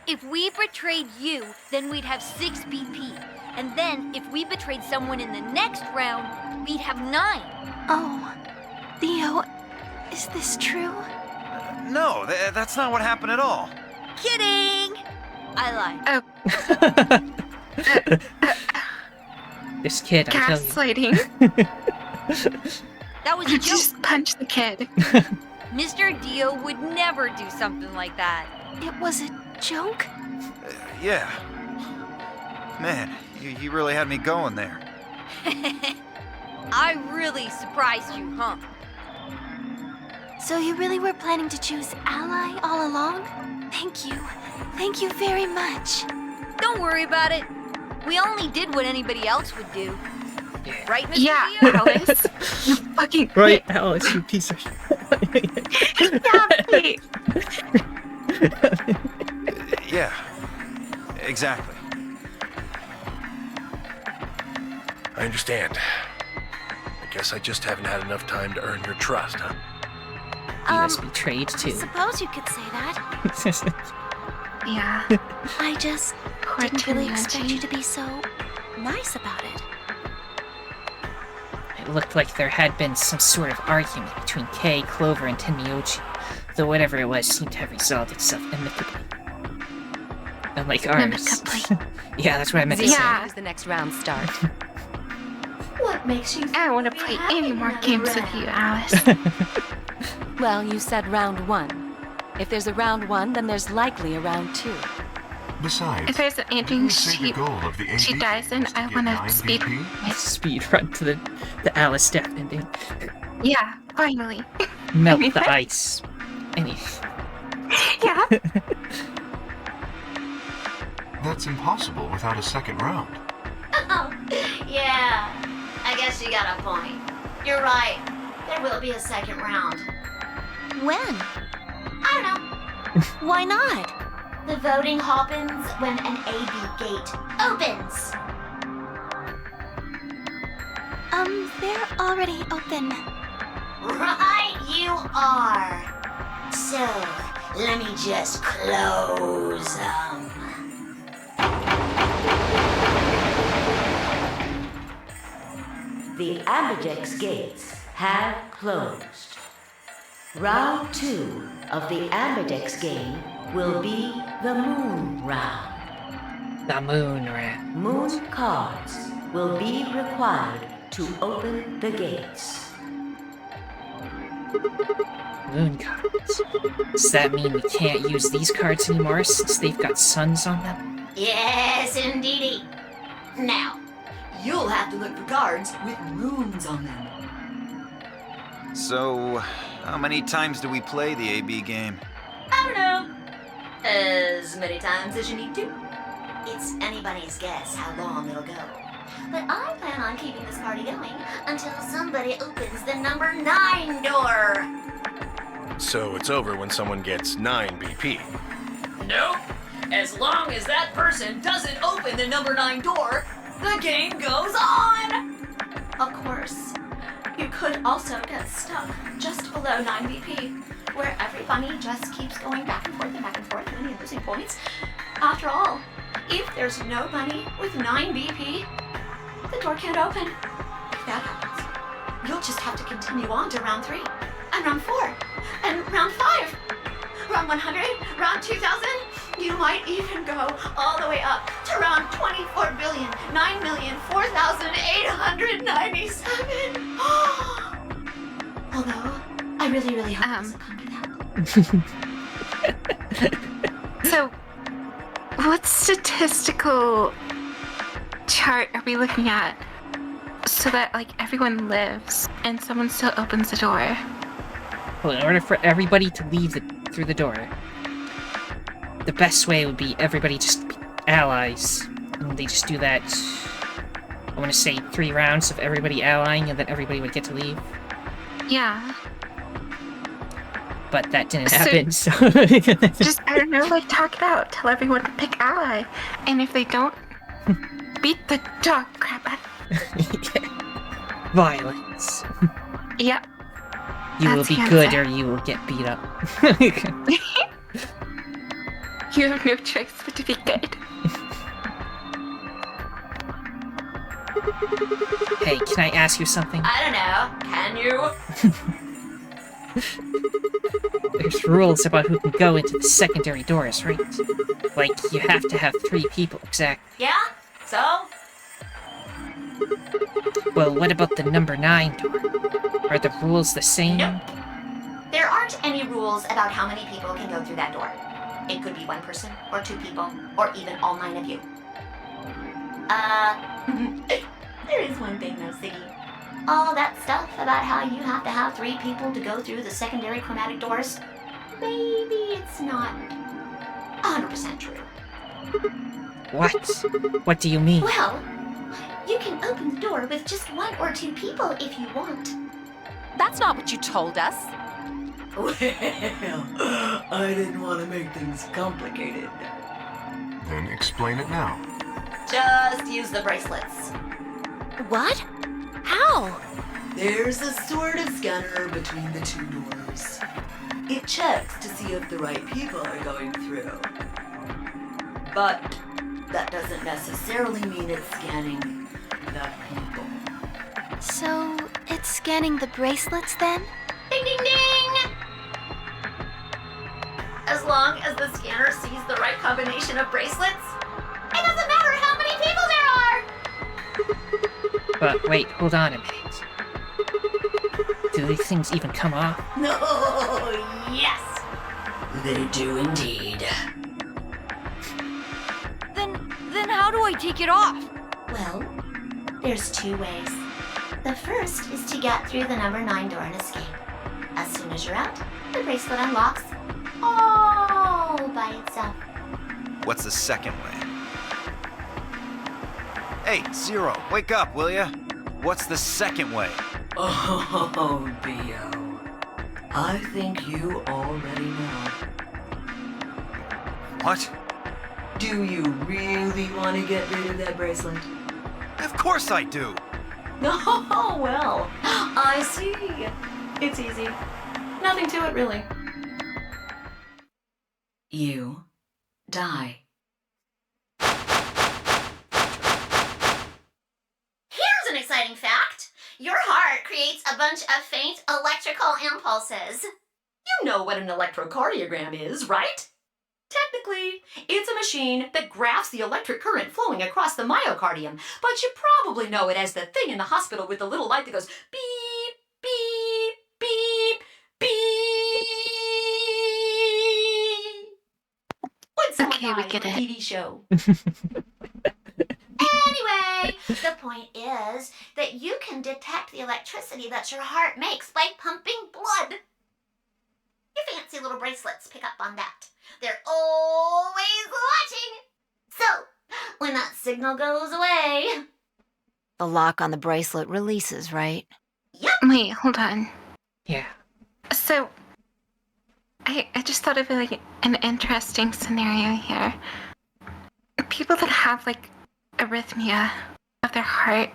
S7: If we betrayed you, then we'd have 6 BP. And then, if we betrayed someone in the next round, we'd have 9.
S8: Oh, Theo, is this true?
S4: No, that's not what happened at all.
S7: Kidding! I lied.
S2: Oh.
S1: This kid, I tell you.
S2: Gaslighting.
S7: That was a joke.
S2: Just punch the kid.
S7: Mr. Dio would never do something like that.
S8: It was a joke?
S4: Yeah. Man, you really had me going there.
S7: I really surprised you, huh?
S8: So you really were planning to choose Ally all along? Thank you. Thank you very much.
S7: Don't worry about it. We only did what anybody else would do. Right, Mr.
S2: Yeah,
S7: Dio?
S2: Alice. You fucking
S1: Right, Alice, you piece of shit.
S2: Yeah, wait.
S4: Yeah, exactly.
S3: I understand. I guess I just haven't had enough time to earn your trust, huh?
S1: He was betrayed
S8: I
S1: too.
S8: suppose you could say that.
S2: Yeah.
S8: I just
S2: Poor
S8: didn't really expect
S2: Tenyoji.
S8: you to be so nice about it.
S1: It looked like there had been some sort of argument between Kay, Clover, and Tenmyoji, though whatever it was seemed to have resolved itself amicably. Unlike ours.
S2: Amicably.
S1: Yeah, that's what I meant to
S9: Zero,
S1: say.
S2: Yeah.
S9: does the next round start?
S11: What makes you
S2: I don't want to play any more games with you, Alice.
S9: Well, you said round 1. If there's a round 1, then there's likely a round 2.
S6: Besides,
S2: If there's an
S6: didn't
S2: ending
S6: you say the
S2: she
S6: goal of the
S2: she
S6: AD
S2: dies in,
S6: was to
S2: I
S6: get
S2: want
S6: 9
S2: to speed.
S6: BP?
S1: Speed run to the Alice death ending.
S2: Yeah, finally.
S1: Melt
S2: mean,
S1: the
S2: what?
S1: ice. Any.
S2: Yeah.
S6: That's impossible without a second round.
S11: Oh, yeah. I guess you got a point. You're right. There will be a second round.
S8: When?
S11: I don't know.
S8: Why not?
S11: The voting happens when an AB gate opens.
S8: They're already open.
S11: Right, you are. So, let me just close them.
S13: The Ambidex gates have closed. Round 2 of the Ambidex game will be the Moon Round.
S1: The moon rat.
S13: Moon cards will be required to open the gates.
S1: Moon cards. Does that mean we can't use these cards anymore since they've got suns on them?
S11: Yes, indeedy. Now, you'll have to look for cards with moons on them.
S4: So, how many times do we play the AB game?
S11: I don't know. As many times as you need to. It's anybody's guess how long it'll go. But I plan on keeping this party going until somebody opens the number 9 door.
S3: So it's over when someone gets 9 BP.
S10: Nope. As long as that person doesn't open the number 9 door,
S11: the game goes on! Of course, you could also get stuck just below 9 BP, where every bunny just keeps going back and forth and back and forth, winning and losing points. After all, if there's no bunny with 9 BP, the door can't open. If that happens, you'll just have to continue on to round 3, and round 4, and round 5, round 100, round 2000. You might even go all the way up to round 24,9,004,897. Although, I really, really hope it doesn't come to that.
S2: So, what statistical chart are we looking at so that, like, everyone lives and someone still opens the door?
S1: Well, in order for everybody to leave through the door, the best way would be everybody just be allies. And they just do that, I want to say 3 rounds of everybody allying, and then everybody would get to leave.
S2: Yeah.
S1: But that didn't happen, so...
S2: Just, I don't know, like, talk it out. Tell everyone to pick ally. And if they don't, beat the dog crap out of them.
S1: Violence.
S2: Yep.
S1: You will
S2: That's
S1: be
S2: the
S1: good
S2: answer.
S1: or you will get beat up.
S2: You have no choice but to be good.
S1: Hey, can I ask you something?
S11: I don't know. Can you?
S1: There's rules about who can go into the secondary doors, right? Like, you have to have 3 people, exactly.
S11: Yeah? So?
S1: Well, what about the number 9 door? Are the rules the same?
S11: Nope. There aren't any rules about how many people can go through that door. It could be 1 person, or 2 people, or even all 9 of you. There is one thing though, Siggy. All that stuff about how you have to have 3 people to go through the secondary chromatic doors, maybe it's not 100% true.
S1: What? What do you mean?
S11: Well, you can open the door with just 1 or 2 people if you want.
S9: That's not what you told us.
S10: Well, I didn't want to make things complicated.
S6: Then explain it now.
S11: Just use the bracelets.
S5: What? How?
S10: There's a sort of scanner between the 2 doors. It checks to see if the right people are going through. But that doesn't necessarily mean it's scanning the people.
S8: So, it's scanning the bracelets then?
S11: Ding ding ding! As long as the scanner sees the right combination of bracelets, it doesn't matter how many people there are!
S1: But wait, hold on a minute. Do these things even come off?
S10: No, yes! They do indeed.
S7: Then how do I take it off?
S11: Well, there's 2 ways. The first is to get through the number 9 door and escape. As soon as you're out, the bracelet unlocks all by itself.
S4: What's the second way? Hey, Zero, wake up, will ya? What's the second way?
S10: Oh, B.O. I think you already know.
S4: What?
S10: Do you really want to get rid of that bracelet?
S4: Of course I do!
S11: Oh, well, I see. It's easy. Nothing to it, really.
S10: You die.
S11: Here's an exciting fact. Your heart creates a bunch of faint electrical impulses. You know what an electrocardiogram is, right? Technically, it's a machine that graphs the electric current flowing across the myocardium, but you probably know it as the thing in the hospital with the little light that goes beep, beep, beep, beep. When someone dies
S2: get
S11: on a
S2: it.
S11: TV show. Anyway, the point is that you can detect the electricity that your heart makes by pumping blood. Your fancy little bracelets pick up on that. They're always watching. So, when that signal goes away...
S5: The lock on the bracelet releases, right?
S11: Yep.
S2: Wait, hold on.
S1: Yeah.
S2: So, I just thought of like an interesting scenario here. People that have like arrhythmia, of their heart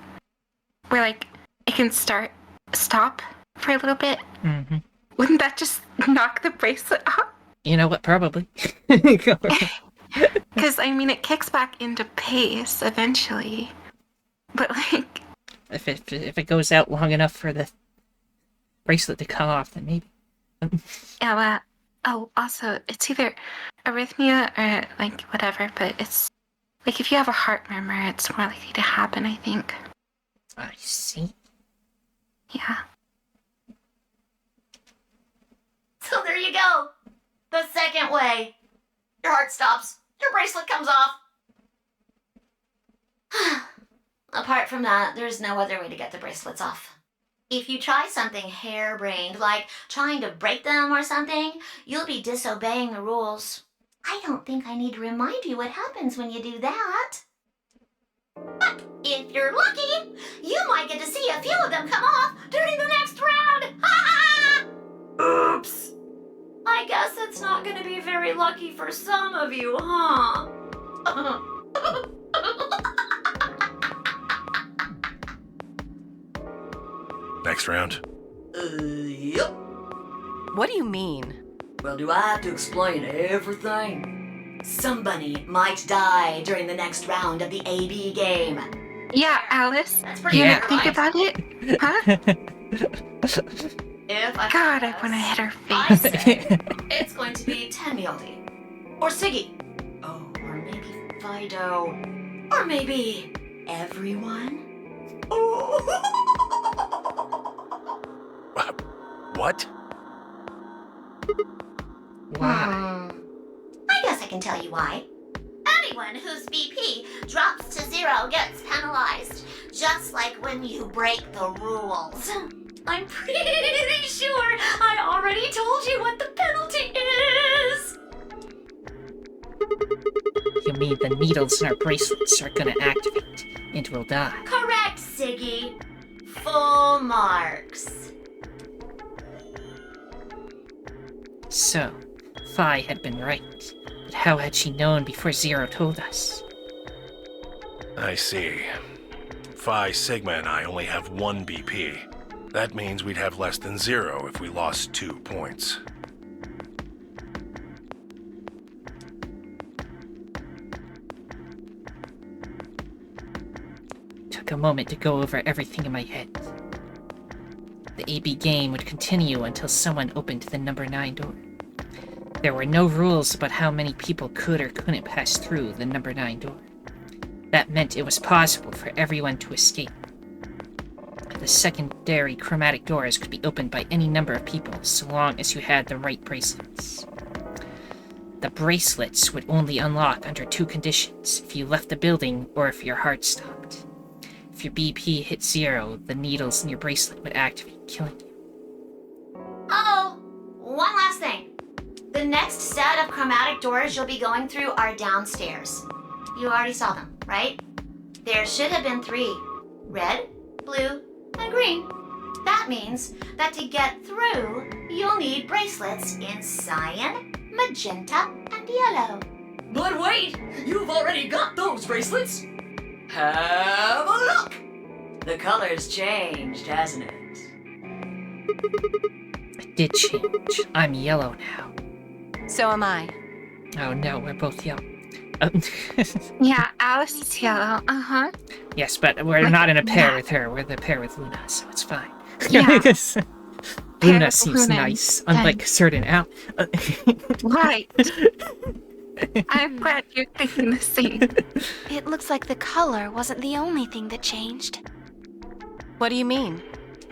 S2: where, like, it can stop for a little bit?
S1: Mm-hmm.
S2: Wouldn't that just knock the bracelet off?
S1: You know what? Probably.
S2: Because, I mean, it kicks back into pace eventually. But, like...
S1: If it goes out long enough for the bracelet to come off, then maybe.
S2: Yeah, also, it's either arrhythmia or, like, whatever, but it's... Like, if you have a heart murmur, it's more likely to happen, I think.
S1: I see.
S2: Yeah.
S11: So there you go. The second way. Your heart stops. Your bracelet comes off. Apart from that, there's no other way to get the bracelets off. If you try something harebrained, like trying to break them or something, you'll be disobeying the rules. I don't think I need to remind you what happens when you do that. But if you're lucky, you might get to see a few of them come off during the next round. Oops. I guess it's not going to be very lucky for some of you, huh?
S3: Next round.
S10: Yep.
S9: What do you mean?
S10: Well, do I have to explain everything?
S11: Somebody might die during the next round of the AB game.
S2: Yeah, Alice.
S11: That's pretty
S2: You
S11: good,
S2: think
S11: right?
S2: about it? Huh?
S11: If I
S2: God, I want to hit her
S11: I
S2: face.
S11: say it's going to be Tenmialdi. Or Siggy. Oh, or maybe Fido. Or maybe everyone. Oh.
S3: What?
S1: Why?
S11: I guess I can tell you why. Anyone whose BP drops to 0 gets penalized, just like when you break the rules. I'm pretty sure I already told you what the penalty is.
S1: You mean the needles in our bracelets are gonna activate, and we'll die?
S11: Correct, Siggy. Full marks.
S1: So, Phi had been right. But how had she known before Zero told us?
S3: I see. Phi, Sigma, and I only have 1 BP. That means we'd have less than 0 if we lost 2 points.
S1: Took a moment to go over everything in my head. The AB game would continue until someone opened the number 9 door. There were no rules about how many people could or couldn't pass through the number 9 door. That meant it was possible for everyone to escape. The secondary chromatic doors could be opened by any number of people, so long as you had the right bracelets. The bracelets would only unlock under 2 conditions: if you left the building or if your heart stopped. If your BP hit 0, the needles in your bracelet would activate, killing you.
S11: Oh, one last thing. The next set of chromatic doors you'll be going through are downstairs. You already saw them, right? There should have been 3. Red, blue, and green. That means that to get through, you'll need bracelets in cyan, magenta, and yellow.
S10: But wait! You've already got those bracelets! Have a look! The color's changed, hasn't it?
S1: It did change. I'm yellow now.
S9: So am I.
S1: Oh no, we're both yellow.
S2: Yeah, Alice is yellow. Uh-huh.
S1: Yes, but we're not in a pair with her. We're the pair with Luna, so it's fine.
S2: Yeah.
S1: Luna seems
S2: Luna
S1: nice,
S2: and-
S1: unlike certain Al.
S2: Right. I'm glad you're thinking the same.
S8: It looks like the color wasn't the only thing that changed.
S9: What do you mean?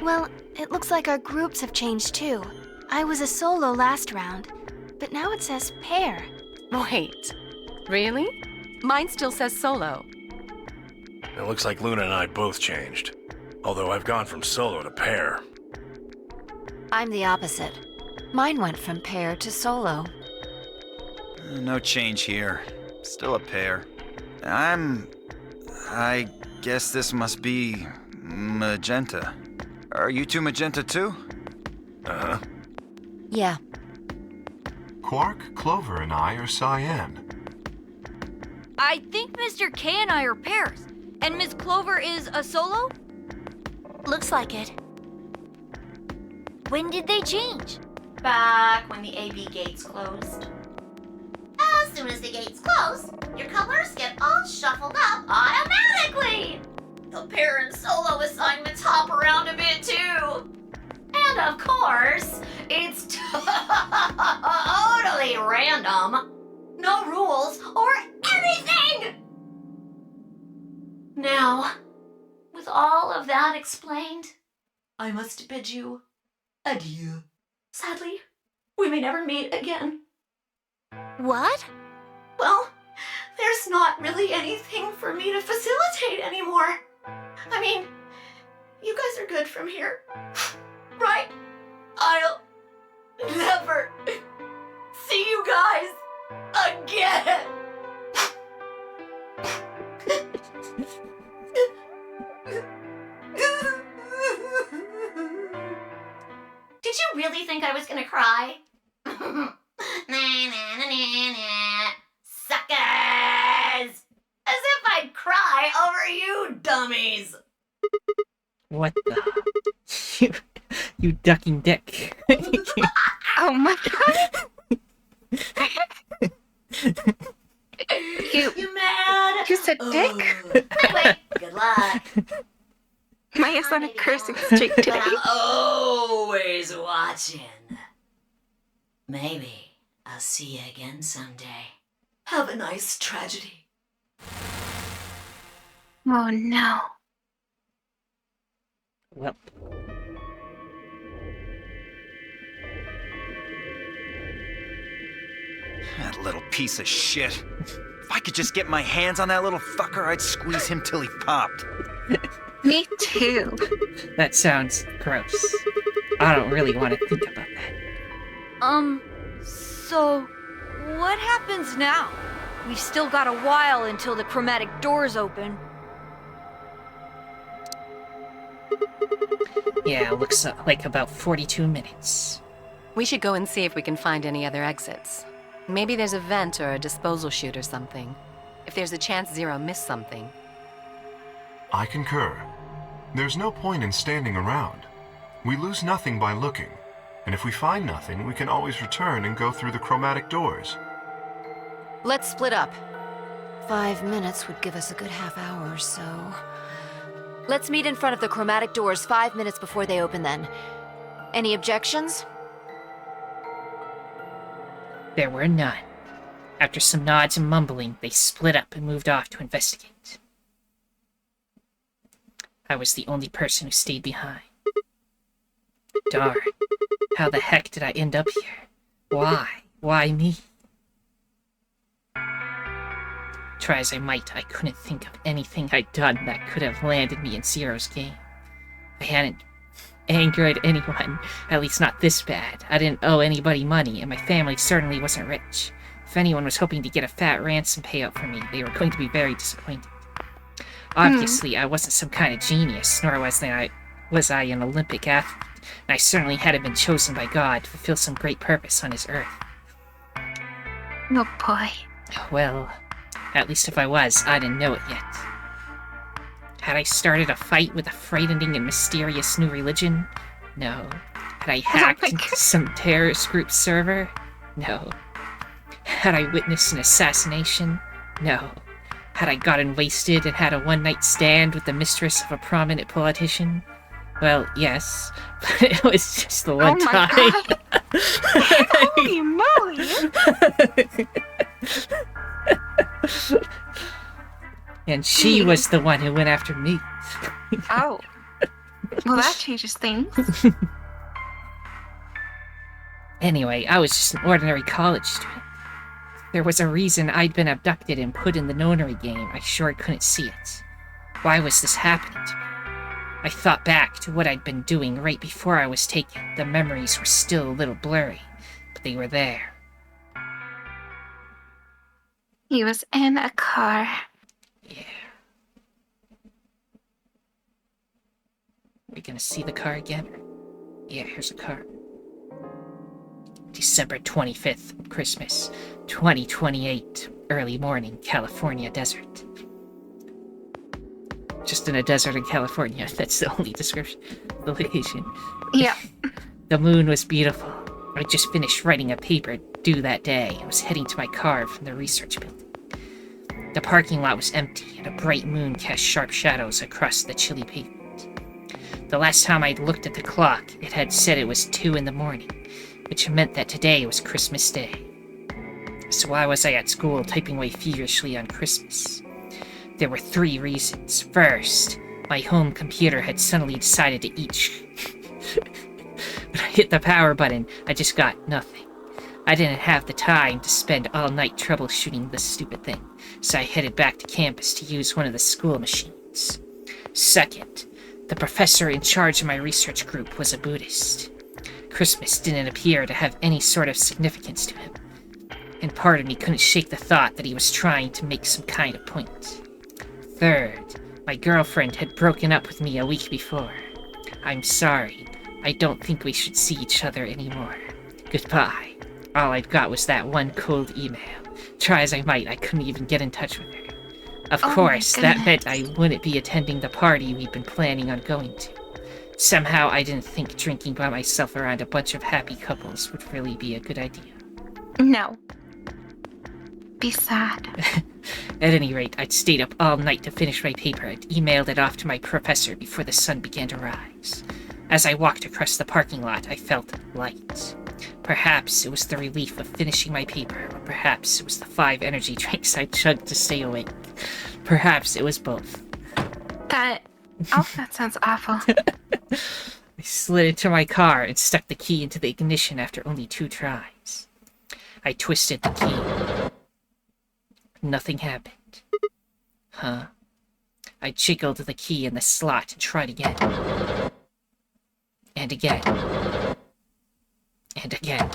S8: Well, it looks like our groups have changed too. I was a solo last round, but now it says pair.
S9: Wait. Really? Mine still says solo.
S3: It looks like Luna and I both changed. Although I've gone from solo to pair.
S5: I'm the opposite. Mine went from pair to solo.
S4: No change here. Still a pair. I guess this must be magenta. Are you 2 magenta too?
S3: Uh-huh.
S5: Yeah.
S6: Quark, Clover, and I are cyan.
S7: I think Mr. K and I are pairs. And Miss Clover is a solo?
S8: Looks like it.
S7: When did they change?
S11: Back when the AB gates closed. As soon as the gates close, your colors get all shuffled up automatically. The pair and solo assignments hop around a bit too. And of course, it's totally random. No rules or anything! Now, with all of that explained, I must bid you adieu. Sadly, we may never meet again.
S8: What?
S11: Well, there's not really anything for me to facilitate anymore. I mean, you guys are good from here, right? I'll never see you guys again. Did you really think I was gonna cry? Suckers! As if I'd cry over you dummies!
S1: What the? You ducking dick.
S2: Oh my god!
S11: You mad?
S2: You said dick?
S11: Anyway, good luck.
S2: Maya's on a cursing streak today.
S10: I'm always watching. Maybe I'll see you again someday.
S11: Have a nice tragedy.
S2: Oh no.
S1: Well.
S4: That little piece of shit. If I could just get my hands on that little fucker, I'd squeeze him till he popped.
S2: Me too.
S1: That sounds gross. I don't really want to think about that.
S7: So what happens now? We've still got a while until the chromatic doors open.
S1: Yeah, looks like about 42 minutes.
S9: We should go and see if we can find any other exits. Maybe there's a vent or a disposal chute or something. If there's a chance Zero missed something.
S6: I concur. There's no point in standing around. We lose nothing by looking. And if we find nothing, we can always return and go through the chromatic doors.
S9: Let's split up.
S5: 5 minutes would give us a good half hour or so. Let's meet in front of the chromatic doors 5 minutes before they open then. Any objections?
S1: There were none. After some nods and mumbling, they split up and moved off to investigate. I was the only person who stayed behind. Darn. How the heck did I end up here? Why? Why me? Try as I might, I couldn't think of anything I'd done that could have landed me in Zero's game. I hadn't angered anyone, at least not this bad. I didn't owe anybody money, and my family certainly wasn't rich. If anyone was hoping to get a fat ransom payout from me, they were going to be very disappointed. Obviously, I wasn't some kind of genius, nor was I an Olympic athlete, and I certainly hadn't been chosen by God to fulfill some great purpose on his earth.
S2: Oh boy.
S1: Well, at least if I was, I didn't know it yet. Had I started a fight with a frightening and mysterious new religion? No. Had I hacked into some terrorist group server? No. Had I witnessed an assassination? No. Had I gotten wasted and had a one-night stand with the mistress of a prominent politician? Well, yes, but it was just the one time.
S2: God. Holy moly!
S1: And she was the one who went after me.
S2: Oh. Well, that changes things.
S1: Anyway, I was just an ordinary college student. There was a reason I'd been abducted and put in the Nonary Game. I sure couldn't see it. Why was this happening to me? I thought back to what I'd been doing right before I was taken. The memories were still a little blurry, but they were there.
S2: He was in a car.
S1: Yeah. Are we gonna see the car again? Yeah, here's a car. December 25th, Christmas, 2028, early morning, California desert. Just in a desert in California. That's the only description of the location.
S2: Yeah.
S1: The moon was beautiful. I just finished writing a paper due that day. I was heading to my car from the research building. The parking lot was empty, and a bright moon cast sharp shadows across the chilly pavement. The last time I'd looked at the clock, it had said it was 2 in the morning, which meant that today was Christmas Day. So why was I at school typing away feverishly on Christmas? There were 3 reasons. First, my home computer had suddenly decided to eat. When I hit the power button, I just got nothing. I didn't have the time to spend all night troubleshooting this stupid thing, so I headed back to campus to use one of the school machines. Second, the professor in charge of my research group was a Buddhist. Christmas didn't appear to have any sort of significance to him, and part of me couldn't shake the thought that he was trying to make some kind of point. Third, my girlfriend had broken up with me a week before. I'm sorry. I don't think we should see each other anymore. Goodbye. All I'd got was that one cold email. Try as I might, I couldn't even get in touch with her. Of course, that meant I wouldn't be attending the party we'd been planning on going to. Somehow I didn't think drinking by myself around a bunch of happy couples would really be a good idea.
S2: No. Be sad.
S1: At any rate, I'd stayed up all night to finish my paper and emailed it off to my professor before the sun began to rise. As I walked across the parking lot, I felt light. Perhaps it was the relief of finishing my paper, or perhaps it was the 5 energy drinks I chugged to stay awake. Perhaps it was both.
S2: That sounds awful.
S1: I slid into my car and stuck the key into the ignition after only 2 tries. I twisted the key. Nothing happened. Huh. I jiggled the key in the slot and tried again. And again. And again.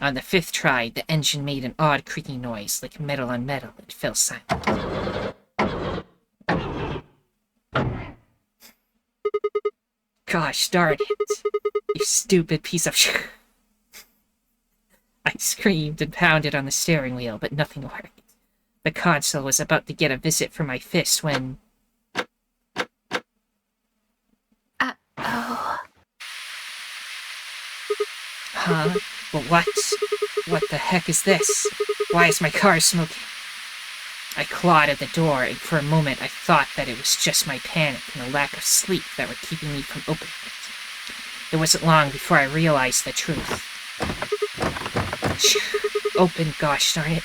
S1: On the 5th try, the engine made an odd creaking noise, like metal on metal, and fell silent. Gosh darn it. You stupid piece of shit. I screamed and pounded on the steering wheel, but nothing worked. The console was about to get a visit from my fist when...
S2: Uh-oh.
S1: Huh? Well, what? What the heck is this? Why is my car smoking? I clawed at the door, and for a moment I thought that it was just my panic and a lack of sleep that were keeping me from opening it. It wasn't long before I realized the truth. Open, gosh darn it.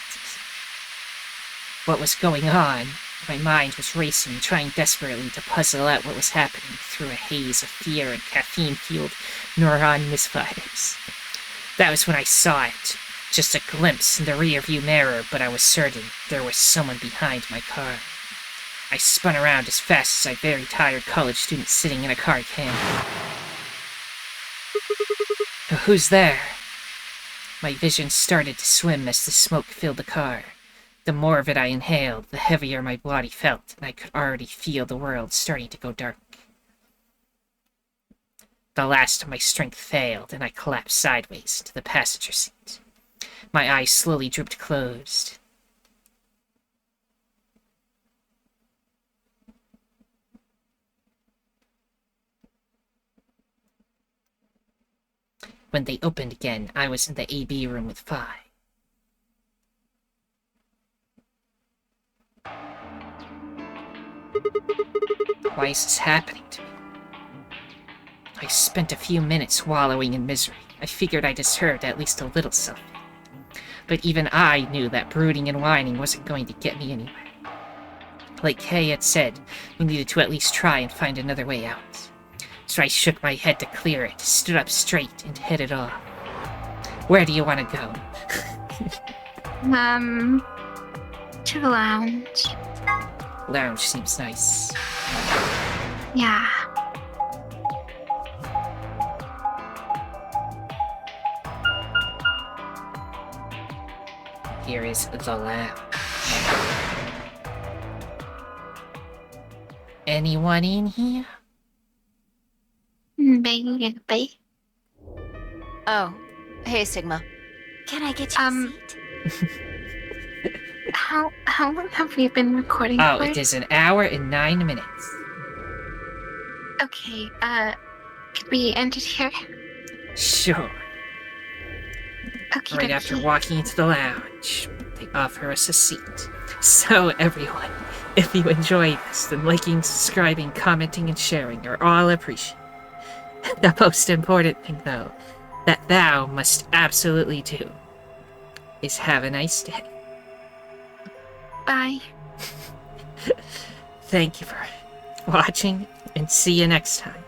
S1: What was going on? My mind was racing, trying desperately to puzzle out what was happening through a haze of fear and caffeine-fueled neuron misfires. That was when I saw it. Just a glimpse in the rearview mirror, but I was certain there was someone behind my car. I spun around as fast as a very tired college student sitting in a car can. Who's there? My vision started to swim as the smoke filled the car. The more of it I inhaled, the heavier my body felt, and I could already feel the world starting to go dark. The last of my strength failed, and I collapsed sideways into the passenger seat. My eyes slowly drooped closed. When they opened again, I was in the AB room with Vi. Why is this happening to me? I spent a few minutes wallowing in misery. I figured I deserved at least a little something. But even I knew that brooding and whining wasn't going to get me anywhere. Like Kay had said, we needed to at least try and find another way out. So I shook my head to clear it, stood up straight, and headed off. Where do you want to go?
S2: To the lounge.
S1: Lounge seems nice.
S2: Yeah.
S1: Here is the lounge. Anyone in here?
S2: Baby.
S5: Oh, hey, Sigma.
S8: Can I get you a seat?
S2: How long have we been recording
S1: Oh,
S2: for?
S1: it is 1 hour and 9 minutes.
S2: Okay, could we end it here?
S1: Sure.
S2: Okay,
S1: Right after walking into the lounge, they offer us a seat. So, everyone, if you enjoy this, then liking, subscribing, commenting, and sharing are all appreciated. The most important thing, though, that thou must absolutely do is have a nice day.
S2: Bye.
S1: Thank you for watching, and see you next time.